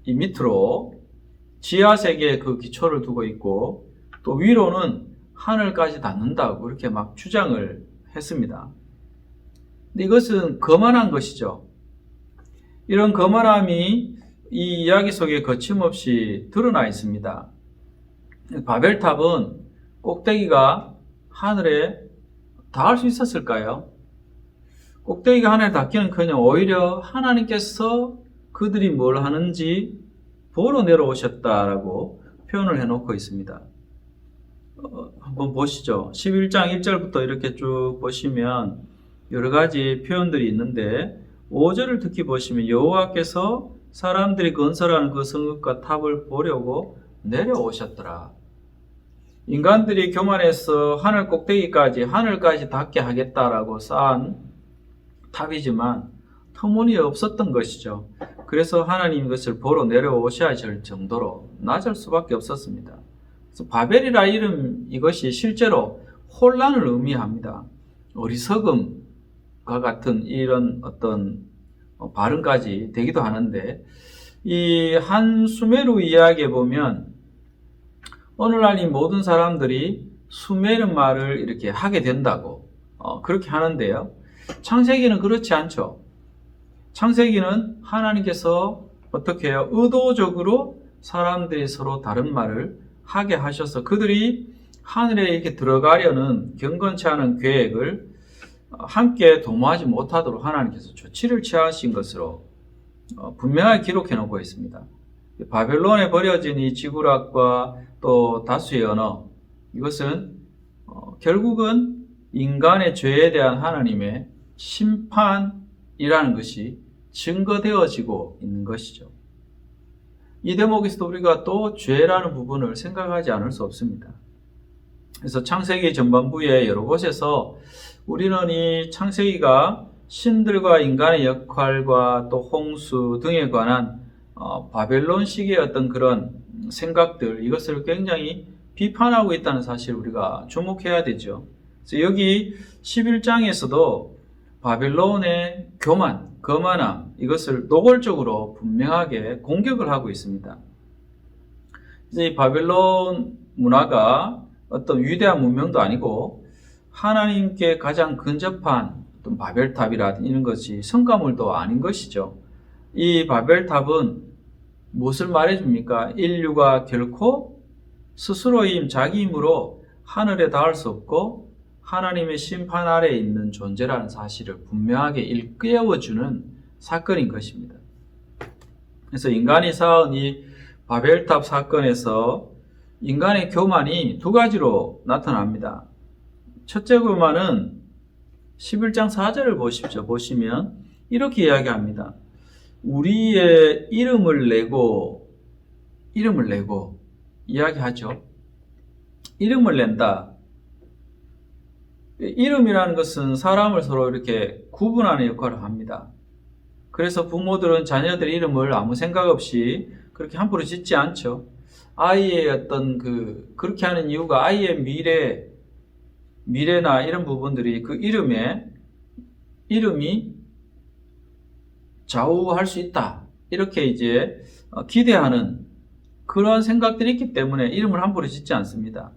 이 밑으로 지하 세계의 그 기초를 두고 있고 또 위로는 하늘까지 닿는다고 이렇게 막 주장을 했습니다. 근데 이것은 거만한 것이죠. 이런 거만함이 이 이야기 속에 거침없이 드러나 있습니다. 바벨탑은 꼭대기가 하늘에 닿을 수 있었을까요? 꼭대기가 하늘에 닿기는커녕 오히려 하나님께서 그들이 뭘 하는지 보러 내려오셨다라고 표현을 해놓고 있습니다. 한번 보시죠. 11장 1절부터 이렇게 쭉 보시면 여러 가지 표현들이 있는데 5절을 특히 보시면 여호와께서 사람들이 건설하는 그 성읍과 탑을 보려고 내려오셨더라. 인간들이 교만해서 하늘까지 닿게 하겠다라고 쌓은 탑이지만 터무니없었던 것이죠. 그래서 하나님 이것을 보러 내려오셔야 할 정도로 낮을 수밖에 없었습니다. 그래서 바벨이라 이름 이것이 실제로 혼란을 의미합니다. 어리석음과 같은 이런 어떤 발음까지 되기도 하는데 이 한 수메르 이야기에 보면 어느 날 이 모든 사람들이 수메르 말을 이렇게 하게 된다고 그렇게 하는데요. 창세기는 그렇지 않죠. 창세기는 하나님께서 어떻게 해요? 의도적으로 사람들이 서로 다른 말을 하게 하셔서 그들이 하늘에 이렇게 들어가려는 경건치 않은 계획을 함께 도모하지 못하도록 하나님께서 조치를 취하신 것으로 분명하게 기록해 놓고 있습니다. 바벨론에 버려진 이 지구락과 또 다수의 언어, 이것은 결국은 인간의 죄에 대한 하나님의 심판이라는 것이 증거되어지고 있는 것이죠. 이 대목에서도 우리가 또 죄라는 부분을 생각하지 않을 수 없습니다. 그래서 창세기 전반부에 여러 곳에서 우리는 이 창세기가 신들과 인간의 역할과 또 홍수 등에 관한 바벨론식의 어떤 그런 생각들, 이것을 굉장히 비판하고 있다는 사실을 우리가 주목해야 되죠. 그래서 여기 11장에서도 바벨론의 교만, 거만함, 이것을 노골적으로 분명하게 공격을 하고 있습니다. 이제 이 바벨론 문화가 어떤 위대한 문명도 아니고 하나님께 가장 근접한 어떤 바벨탑이라든지 이런 것이 성가물도 아닌 것이죠. 이 바벨탑은 무엇을 말해줍니까? 인류가 결코 스스로의 자기 힘으로 하늘에 닿을 수 없고 하나님의 심판 아래에 있는 존재라는 사실을 분명하게 일깨워주는 사건인 것입니다. 그래서 인간이 쌓은 이 바벨탑 사건에서 인간의 교만이 두 가지로 나타납니다. 첫째 교만은 11장 4절을 보십시오. 보시면 이렇게 이야기합니다. 우리의 이름을 내고 이야기하죠. 이름을 낸다. 이름이라는 것은 사람을 서로 이렇게 구분하는 역할을 합니다. 그래서 부모들은 자녀들의 이름을 아무 생각 없이 그렇게 함부로 짓지 않죠. 아이의 어떤 그렇게 하는 이유가 아이의 미래나 이런 부분들이 그 이름이 좌우할 수 있다. 이렇게 이제 기대하는 그런 생각들이 있기 때문에 이름을 함부로 짓지 않습니다.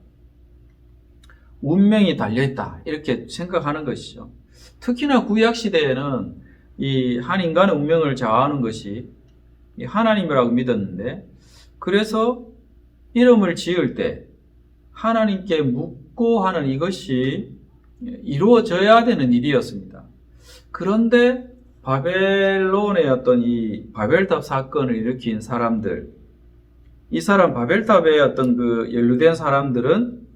운명이 달려있다. 이렇게 생각하는 것이죠. 특히나 구약 시대에는 이 한 인간의 운명을 좌우하는 것이 하나님이라고 믿었는데, 그래서 이름을 지을 때 하나님께 묻고 하는 이것이 이루어져야 되는 일이었습니다. 그런데 바벨론의 어떤 이 바벨탑 사건을 일으킨 사람들, 이 사람 바벨탑의 어떤 그 연루된 사람들은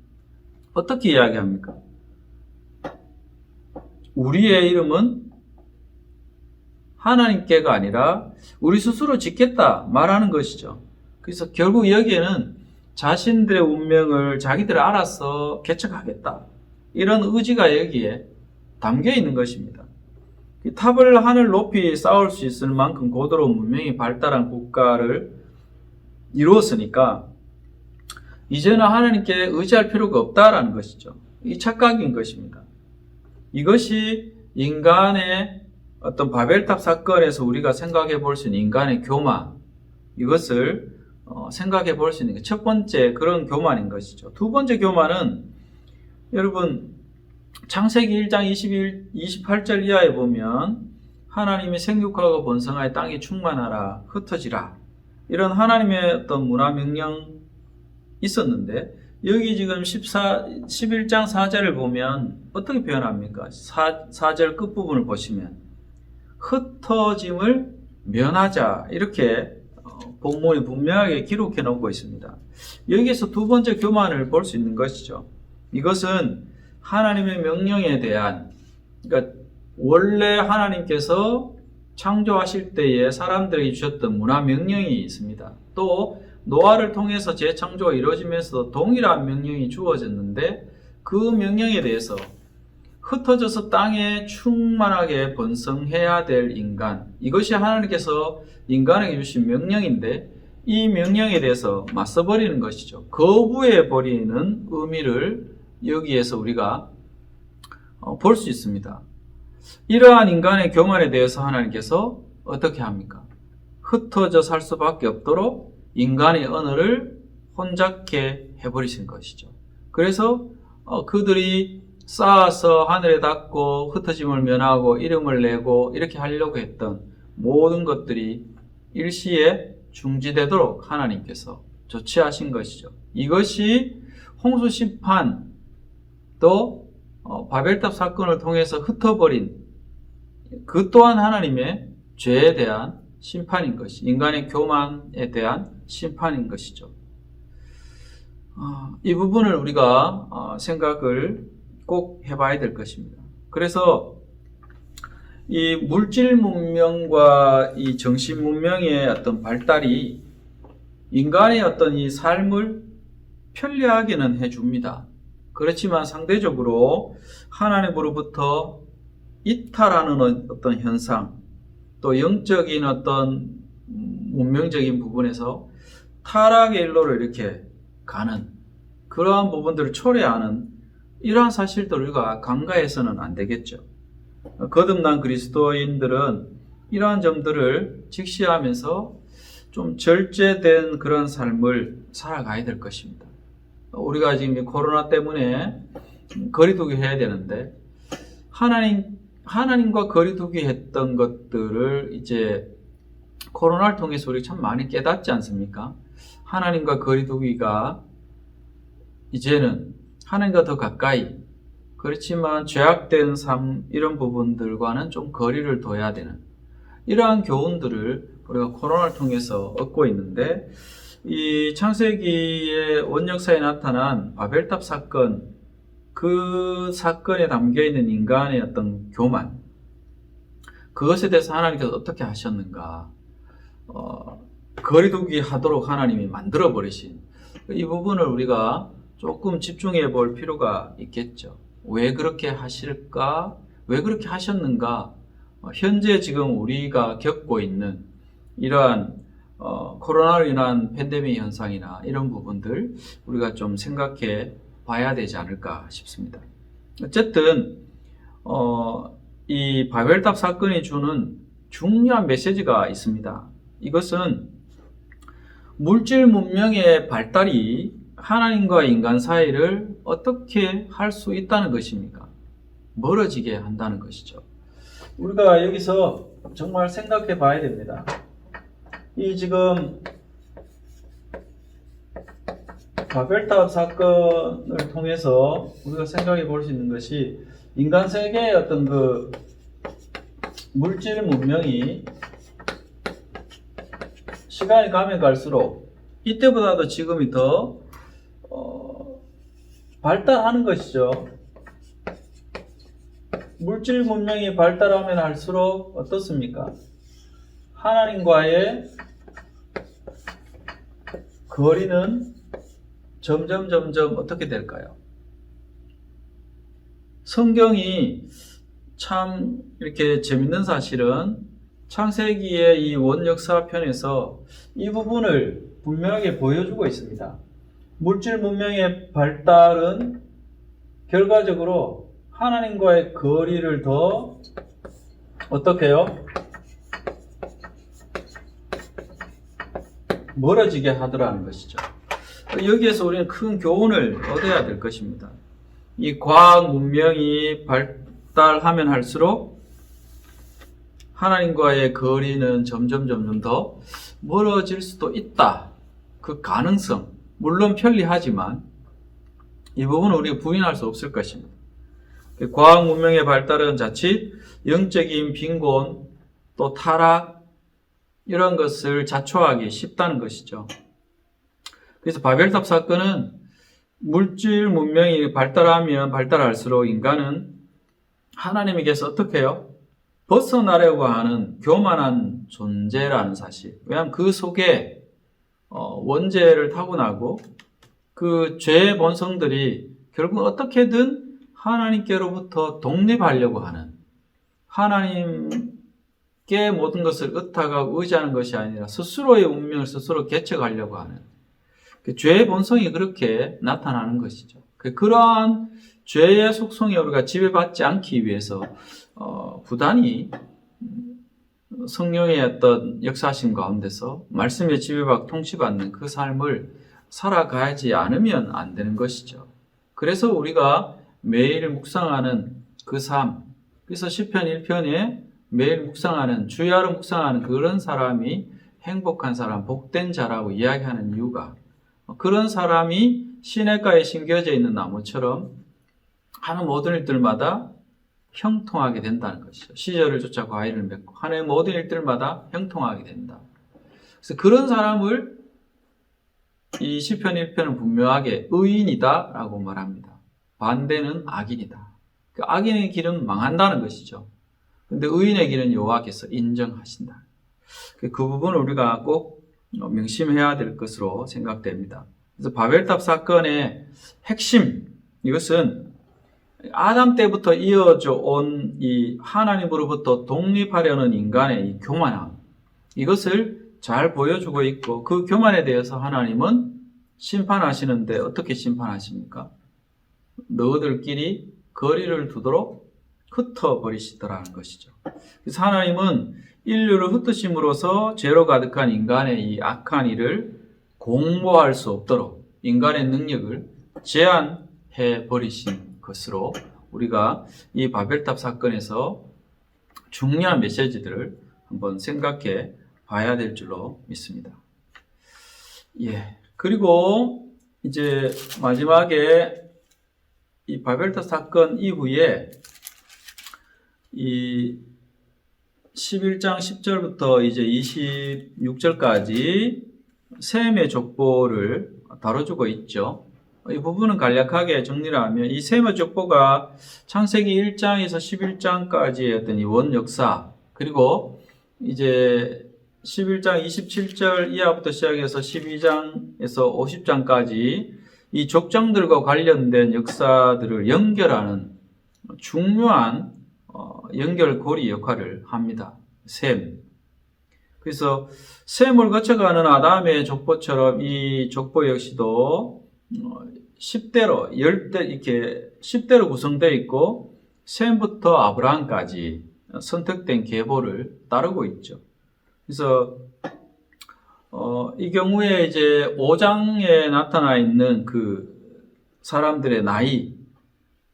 어떻게 이야기합니까? 우리의 이름은 하나님께가 아니라 우리 스스로 짓겠다 말하는 것이죠. 그래서 결국 여기에는 자신들의 운명을 자기들이 알아서 개척하겠다, 이런 의지가 여기에 담겨 있는 것입니다. 탑을 하늘 높이 쌓을 수 있을 만큼 고도로운 문명이 발달한 국가를 이루었으니까 이제는 하나님께 의지할 필요가 없다라는 것이죠. 이 착각인 것입니다. 이것이 인간의 어떤 바벨탑 사건에서 우리가 생각해 볼 수 있는 인간의 교만, 이것을 생각해 볼 수 있는 첫 번째 그런 교만인 것이죠. 두 번째 교만은 여러분 창세기 1장 28절 이하에 보면 하나님이 생육하고 번성하여 땅이 충만하라 흩어지라, 이런 하나님의 어떤 문화 명령 있었는데 여기 지금 11장 4절을 보면 어떻게 표현합니까? 4절 끝부분을 보시면 흩어짐을 면하자, 이렇게 본문이 분명하게 기록해 놓고 있습니다. 여기에서 두 번째 교만을 볼 수 있는 것이죠. 이것은 하나님의 명령에 대한, 그러니까 원래 하나님께서 창조하실 때에 사람들에게 주셨던 문화 명령이 있습니다. 또 노아를 통해서 재창조가 이루어지면서 동일한 명령이 주어졌는데 그 명령에 대해서 흩어져서 땅에 충만하게 번성해야 될 인간, 이것이 하나님께서 인간에게 주신 명령인데 이 명령에 대해서 맞서버리는 것이죠. 거부해버리는 의미를 여기에서 우리가 볼 수 있습니다. 이러한 인간의 교만에 대해서 하나님께서 어떻게 합니까? 흩어져 살 수밖에 없도록 인간의 언어를 혼잡게 해버리신 것이죠. 그래서 그들이 쌓아서 하늘에 닿고 흩어짐을 면하고 이름을 내고 이렇게 하려고 했던 모든 것들이 일시에 중지되도록 하나님께서 조치하신 것이죠. 이것이 홍수 심판, 또 바벨탑 사건을 통해서 흩어버린 그 또한 하나님의 죄에 대한 심판인 것이, 인간의 교만에 대한 심판인 것이죠. 이 부분을 우리가 생각을 꼭 해봐야 될 것입니다. 그래서 이 물질 문명과 이 정신 문명의 어떤 발달이 인간의 어떤 이 삶을 편리하게는 해줍니다. 그렇지만 상대적으로 하나님으로부터 이탈하는 어떤 현상, 또 영적인 어떤 문명적인 부분에서 타락의 일로를 이렇게 가는 그러한 부분들을 초래하는 이러한 사실들을 우리가 간과해서는 안 되겠죠. 거듭난 그리스도인들은 이러한 점들을 직시하면서 좀 절제된 그런 삶을 살아가야 될 것입니다. 우리가 지금 코로나 때문에 거리두기 해야 되는데 하나님과 거리두기 했던 것들을 이제 코로나를 통해서 우리 참 많이 깨닫지 않습니까? 하나님과 거리두기가 이제는 하나님과 더 가까이, 그렇지만 죄악된 삶 이런 부분들과는 좀 거리를 둬야 되는 이러한 교훈들을 우리가 코로나를 통해서 얻고 있는데, 이 창세기의 원역사에 나타난 바벨탑 사건, 그 사건에 담겨있는 인간의 어떤 교만, 그것에 대해서 하나님께서 어떻게 하셨는가, 거리두기 하도록 하나님이 만들어 버리신 이 부분을 우리가 조금 집중해 볼 필요가 있겠죠. 왜 그렇게 하실까? 왜 그렇게 하셨는가? 현재 지금 우리가 겪고 있는 이러한 코로나로 인한 팬데믹 현상이나 이런 부분들 우리가 좀 생각해 봐야 되지 않을까 싶습니다. 어쨌든 이 바벨탑 사건이 주는 중요한 메시지가 있습니다. 이것은 물질 문명의 발달이 하나님과 인간 사이를 어떻게 할 수 있다는 것입니까? 멀어지게 한다는 것이죠. 우리가 여기서 정말 생각해 봐야 됩니다. 이 지금 바벨탑 사건을 통해서 우리가 생각해 볼 수 있는 것이 인간 세계의 어떤 그 물질 문명이 시간이 가면 갈수록 이때보다도 지금이 더 발달하는 것이죠. 물질 문명이 발달하면 할수록 어떻습니까? 하나님과의 거리는 점점 어떻게 될까요? 성경이 참 이렇게 재밌는 사실은 창세기의 이 원역사편에서 이 부분을 분명하게 보여주고 있습니다. 물질 문명의 발달은 결과적으로 하나님과의 거리를 더 어떻게 해요? 멀어지게 하더라는 것이죠. 여기에서 우리는 큰 교훈을 얻어야 될 것입니다. 이 과학 문명이 발달하면 할수록 하나님과의 거리는 점점 더 멀어질 수도 있다. 그 가능성, 물론 편리하지만 이 부분은 우리가 부인할 수 없을 것입니다. 과학 문명의 발달은 자칫 영적인 빈곤, 또 타락 이런 것을 자초하기 쉽다는 것이죠. 그래서 바벨탑 사건은 물질 문명이 발달하면 발달할수록 인간은 하나님에게서 어떻게 해요? 벗어나려고 하는 교만한 존재라는 사실. 왜냐하면 그 속에 원죄를 타고나고 그 죄의 본성들이 결국 어떻게든 하나님께로부터 독립하려고 하는, 하나님께 모든 것을 의탁하고 의지하는 것이 아니라 스스로의 운명을 스스로 개척하려고 하는 그 죄의 본성이 그렇게 나타나는 것이죠. 그러한 죄의 속성에 우리가 지배받지 않기 위해서 부단히 성령의 어떤 역사심 가운데서 말씀에 지배받고 통치받는 그 삶을 살아가지 않으면 안 되는 것이죠. 그래서 우리가 매일 묵상하는 그 삶, 그래서 시편 1편에 매일 묵상하는, 주야로 묵상하는 그런 사람이 행복한 사람, 복된 자라고 이야기하는 이유가 그런 사람이 시냇가에 심겨져 있는 나무처럼 하는 모든 일들마다 형통하게 된다는 것이죠. 시절을 쫓아 과일을 맺고 하는 모든 일들마다 형통하게 된다. 그래서 그런 사람을 이 시편 1편은 분명하게 의인이다 라고 말합니다. 반대는 악인이다. 그 악인의 길은 망한다는 것이죠. 근데 의인의 길은 여호와께서 인정하신다. 그 부분을 우리가 꼭 명심해야 될 것으로 생각됩니다. 그래서 바벨탑 사건의 핵심, 이것은 아담 때부터 이어져 온 이 하나님으로부터 독립하려는 인간의 이 교만함, 이것을 잘 보여주고 있고 그 교만에 대해서 하나님은 심판하시는데 어떻게 심판하십니까? 너희들끼리 거리를 두도록 흩어버리시더라는 것이죠. 그래서 하나님은 인류를 흩으심으로써 죄로 가득한 인간의 이 악한 일을 공모할 수 없도록 인간의 능력을 제한해 버리신 것으로 우리가 이 바벨탑 사건에서 중요한 메시지들을 한번 생각해 봐야 될 줄로 믿습니다. 예. 그리고 이제 마지막에 이 바벨탑 사건 이후에 이 11장 10절부터 이제 26절까지 셈의 족보를 다뤄주고 있죠. 이 부분은 간략하게 정리를 하면 이 셈의 족보가 창세기 1장에서 11장까지의 어떤 이 원역사, 그리고 이제 11장 27절 이하부터 시작해서 12장에서 50장까지 이 족장들과 관련된 역사들을 연결하는 중요한 연결고리 역할을 합니다. 셈. 그래서 셈을 거쳐가는 아담의 족보처럼 이 족보 역시도 10대로, 10대, 이렇게 10대로 구성되어 있고, 셈부터 아브라함까지 선택된 계보를 따르고 있죠. 그래서, 이 경우에 이제 5장에 나타나 있는 그 사람들의 나이,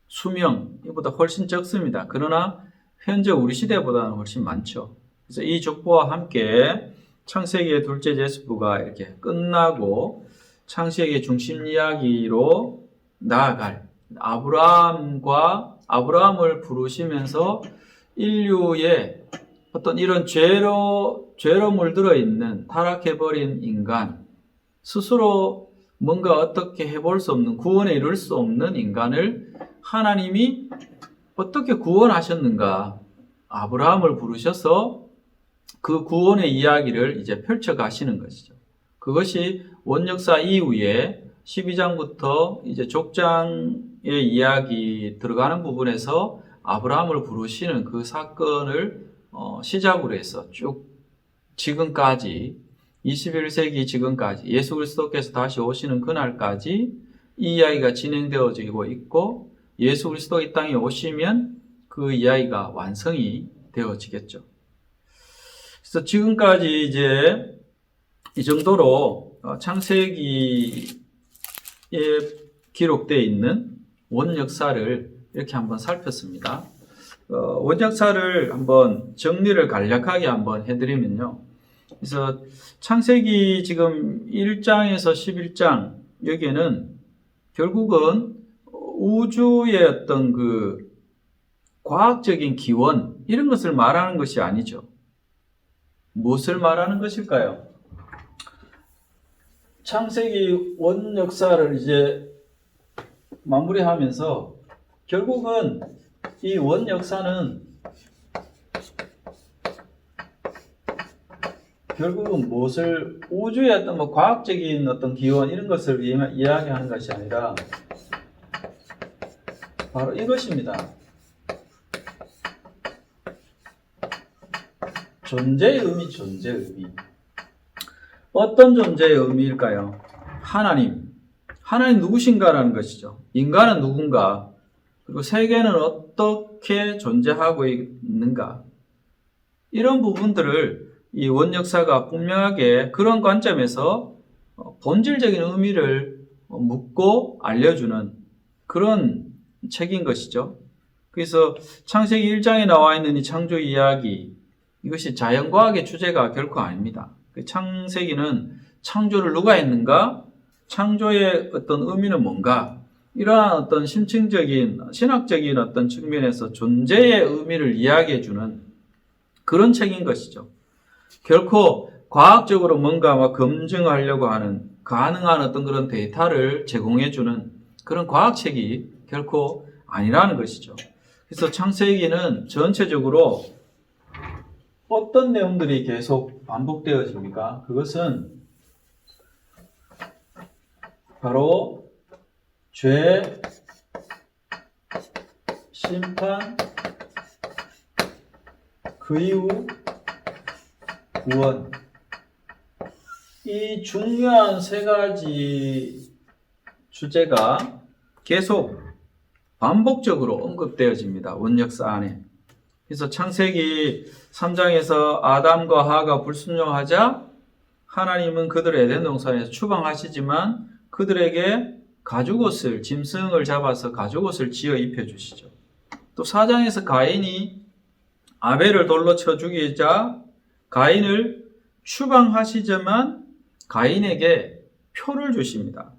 수명, 이보다 훨씬 적습니다. 그러나 현재 우리 시대보다는 훨씬 많죠. 그래서 이 족보와 함께 창세기의 둘째 제스부가 이렇게 끝나고 창세기의 중심 이야기로 나아갈 아브라함을 부르시면서 인류의 어떤 이런 죄로 물들어 있는 타락해버린 인간, 스스로 뭔가 어떻게 해볼 수 없는, 구원에 이룰 수 없는 인간을 하나님이 어떻게 구원하셨는가? 아브라함을 부르셔서 그 구원의 이야기를 이제 펼쳐 가시는 것이죠. 그것이 원역사 이후에 12장부터 이제 족장의 이야기 들어가는 부분에서 아브라함을 부르시는 그 사건을 시작으로 해서 쭉 지금까지 21세기 지금까지 예수 그리스도께서 다시 오시는 그날까지 이 이야기가 진행되어지고 있고 예수 그리스도 이 땅에 오시면 그 이야기가 완성이 되어지겠죠. 그래서 지금까지 이제 이 정도로 창세기에 기록되어 있는 원역사를 이렇게 한번 살폈습니다. 원역사를 한번 정리를 간략하게 한번 해드리면요. 그래서 창세기 지금 1장에서 11장 여기에는 결국은 우주의 어떤 그 과학적인 기원 이런 것을 말하는 것이 아니죠. 무엇을 말하는 것일까요? 창세기 원역사를 이제 마무리하면서 결국은 이 원역사는 결국은 무엇을 우주의 어떤 뭐 과학적인 어떤 기원 이런 것을 이야기하는 것이 아니라 바로 이것입니다. 존재의 의미, 존재의 의미. 어떤 존재의 의미일까요? 하나님. 하나님 누구신가라는 것이죠. 인간은 누군가? 그리고 세계는 어떻게 존재하고 있는가? 이런 부분들을 이 원역사가 분명하게 그런 관점에서 본질적인 의미를 묻고 알려주는 그런 책인 것이죠. 그래서 창세기 1장에 나와 있는 이 창조 이야기, 이것이 자연과학의 주제가 결코 아닙니다. 창세기는 창조를 누가 했는가? 창조의 어떤 의미는 뭔가? 이러한 어떤 심층적인, 신학적인 어떤 측면에서 존재의 의미를 이야기해주는 그런 책인 것이죠. 결코 과학적으로 뭔가 막 검증하려고 하는 가능한 어떤 그런 데이터를 제공해주는 그런 과학책이 결코 아니라는 것이죠. 그래서 창세기는 전체적으로 어떤 내용들이 계속 반복되어집니까? 그것은 바로 죄, 심판, 그 이후 구원. 이 중요한 세 가지 주제가 계속 반복적으로 언급되어집니다. 원역사 안에. 그래서 창세기 3장에서 아담과 하와가 불순종하자 하나님은 그들을 에덴 동산에서 추방하시지만 그들에게 가죽옷을, 짐승을 잡아서 가죽옷을 지어 입혀주시죠. 또 4장에서 가인이 아벨을 돌로 쳐 죽이자 가인을 추방하시지만 가인에게 표를 주십니다.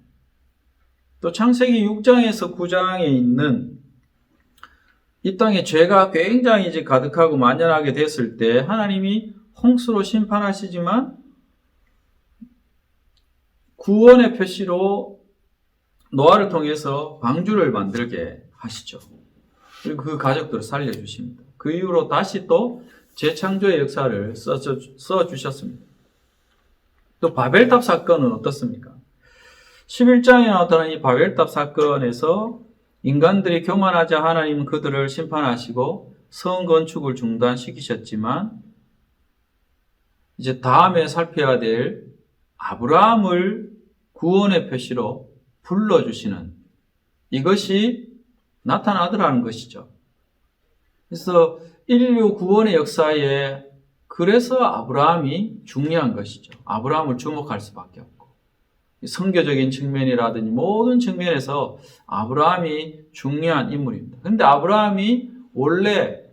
또 창세기 6장에서 9장에 있는 이 땅에 죄가 굉장히 이제 가득하고 만연하게 됐을 때 하나님이 홍수로 심판하시지만 구원의 표시로 노아를 통해서 방주를 만들게 하시죠. 그리고 그 가족들을 살려주십니다. 그 이후로 다시 또 재창조의 역사를 써주셨습니다. 또 바벨탑 사건은 어떻습니까? 11장에 나타난 이 바벨탑 사건에서 인간들이 교만하자 하나님은 그들을 심판하시고 성 건축을 중단시키셨지만 이제 다음에 살펴야 될 아브라함을 구원의 표시로 불러주시는 이것이 나타나더라는 것이죠. 그래서 인류 구원의 역사에 그래서 아브라함이 중요한 것이죠. 아브라함을 주목할 수밖에 없고 성교적인 측면이라든지 모든 측면에서 아브라함이 중요한 인물입니다. 그런데 아브라함이 원래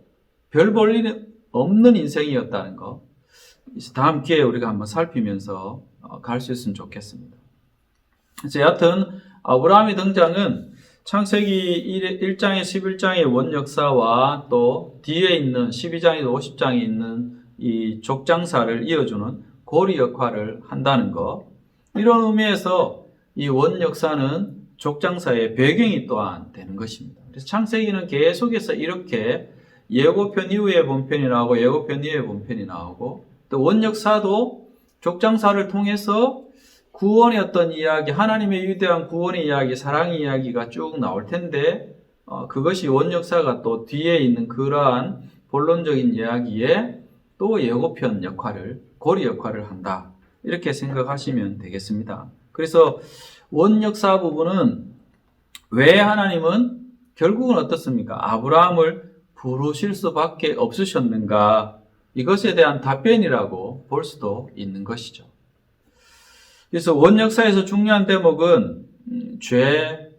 별 볼 일 없는 인생이었다는 거 다음 기회에 우리가 한번 살피면서 갈 수 있으면 좋겠습니다. 그래서 여하튼 아브라함의 등장은 창세기 1장에 11장의 원역사와 또 뒤에 있는 12장에서 50장에 있는 이 족장사를 이어주는 고리 역할을 한다는 것. 이런 의미에서 이 원역사는 족장사의 배경이 또한 되는 것입니다. 그래서 창세기는 계속해서 이렇게 예고편 이후에 본편이 나오고 예고편 이후에 본편이 나오고 또 원역사도 족장사를 통해서 구원의 어떤 이야기, 하나님의 위대한 구원의 이야기, 사랑의 이야기가 쭉 나올 텐데 그것이 원역사가 또 뒤에 있는 그러한 본론적인 이야기에 또 예고편 역할을, 고리 역할을 한다. 이렇게 생각하시면 되겠습니다. 그래서 원역사 부분은 왜 하나님은 결국은 어떻습니까? 아브라함을 부르실 수밖에 없으셨는가? 이것에 대한 답변이라고 볼 수도 있는 것이죠. 그래서 원역사에서 중요한 대목은 죄,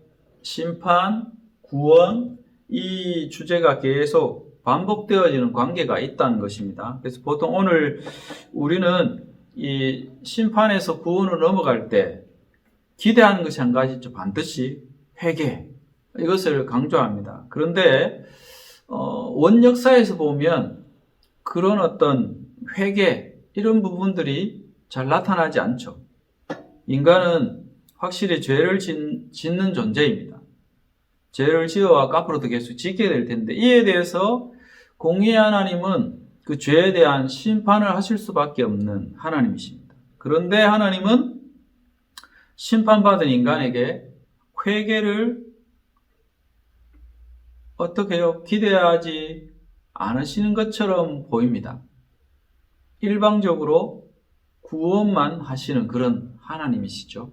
심판, 구원 이 주제가 계속 반복되어지는 관계가 있다는 것입니다. 그래서 보통 오늘 우리는 이 심판에서 구원으로 넘어갈 때 기대하는 것이 한 가지 있죠. 반드시 회개 이것을 강조합니다. 그런데 원역사에서 보면 그런 어떤 회개 이런 부분들이 잘 나타나지 않죠. 인간은 확실히 죄를 짓는 존재입니다. 죄를 지어와 앞으로도 계속 짓게 될 텐데 이에 대해서 공의의 하나님은 그 죄에 대한 심판을 하실 수밖에 없는 하나님이십니다. 그런데 하나님은 심판받은 인간에게 회개를 어떻게 해요? 기대하지 않으시는 것처럼 보입니다. 일방적으로 구원만 하시는 그런 하나님이시죠.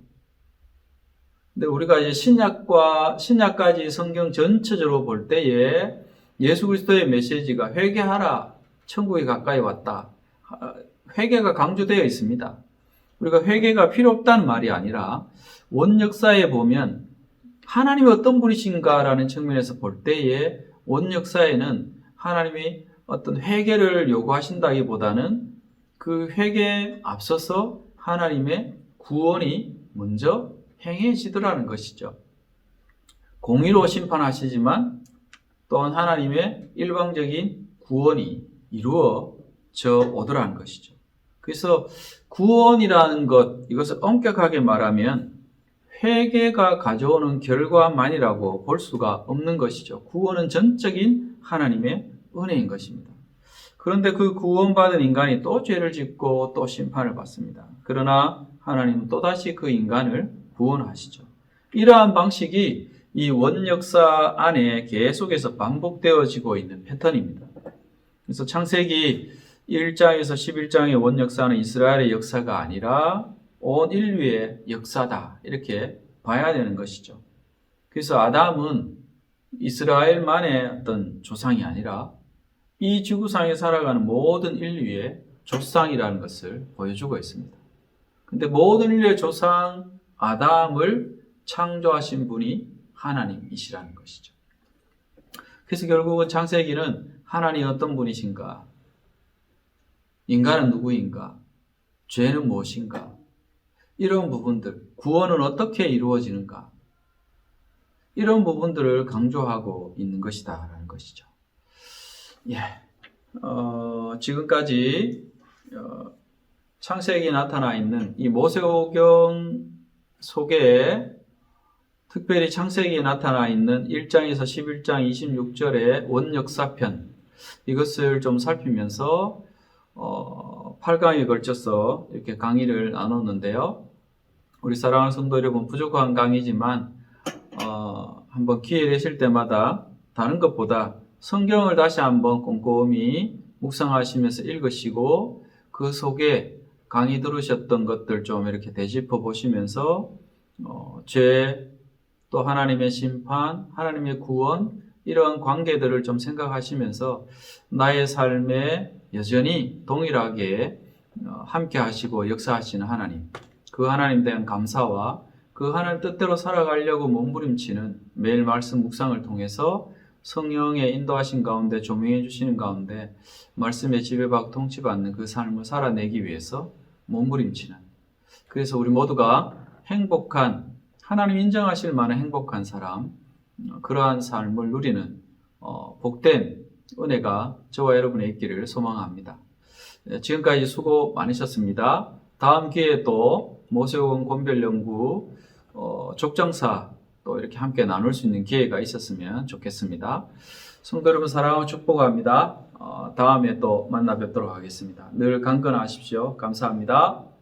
근데 우리가 이제 신약까지 성경 전체적으로 볼 때에 예수 그리스도의 메시지가 회개하라, 천국이 가까이 왔다. 회개가 강조되어 있습니다. 우리가 회개가 필요 없다는 말이 아니라 원역사에 보면 하나님이 어떤 분이신가라는 측면에서 볼 때에 원역사에는 하나님이 어떤 회개를 요구하신다기보다는 그 회개에 앞서서 하나님의 구원이 먼저 행해지더라는 것이죠. 공의로 심판하시지만 또한 하나님의 일방적인 구원이 이루어져 오더라는 것이죠. 그래서 구원이라는 것, 이것을 엄격하게 말하면 회개가 가져오는 결과만이라고 볼 수가 없는 것이죠. 구원은 전적인 하나님의 은혜인 것입니다. 그런데 그 구원받은 인간이 또 죄를 짓고 또 심판을 받습니다. 그러나 하나님은 또다시 그 인간을 구원하시죠. 이러한 방식이 이 원역사 안에 계속해서 반복되어지고 있는 패턴입니다. 그래서 창세기 1장에서 11장의 원역사는 이스라엘의 역사가 아니라 온 인류의 역사다. 이렇게 봐야 되는 것이죠. 그래서 아담은 이스라엘만의 어떤 조상이 아니라 이 지구상에 살아가는 모든 인류의 조상이라는 것을 보여주고 있습니다. 근데 모든 인류의 조상 아담을 창조하신 분이 하나님이시라는 것이죠. 그래서 결국은 창세기는 하나님이 어떤 분이신가? 인간은 누구인가? 죄는 무엇인가? 이런 부분들, 구원은 어떻게 이루어지는가? 이런 부분들을 강조하고 있는 것이다라는 것이죠. 예, 지금까지 창세기에 나타나 있는 이 모세오경 속에 특별히 창세기에 나타나 있는 1장에서 11장 26절의 원역사편 이것을 좀 살피면서 8강에 걸쳐서 이렇게 강의를 나눴는데요. 우리 사랑하는 성도 여러분, 부족한 강의지만 한번 기회 되실 때마다 다른 것보다 성경을 다시 한번 꼼꼼히 묵상하시면서 읽으시고 그 속에 강의 들으셨던 것들 좀 이렇게 되짚어 보시면서 죄, 또 하나님의 심판, 하나님의 구원 이런 관계들을 좀 생각하시면서 나의 삶에 여전히 동일하게 함께 하시고 역사하시는 하나님, 그 하나님에 대한 감사와 그 하나님 뜻대로 살아가려고 몸부림치는 매일 말씀 묵상을 통해서 성령의 인도하신 가운데 조명해 주시는 가운데 말씀에 지배받고 통치받는 그 삶을 살아내기 위해서 몸부림치는, 그래서 우리 모두가 행복한, 하나님 인정하실 만한 행복한 사람, 그러한 삶을 누리는 복된 은혜가 저와 여러분의 있기를 소망합니다. 지금까지 수고 많으셨습니다. 다음 기회에 또 모세오경 권별연구 족정사 또 이렇게 함께 나눌 수 있는 기회가 있었으면 좋겠습니다. 성도 여러분 사랑하고 축복합니다. 다음에 또 만나 뵙도록 하겠습니다. 늘 강건하십시오. 감사합니다.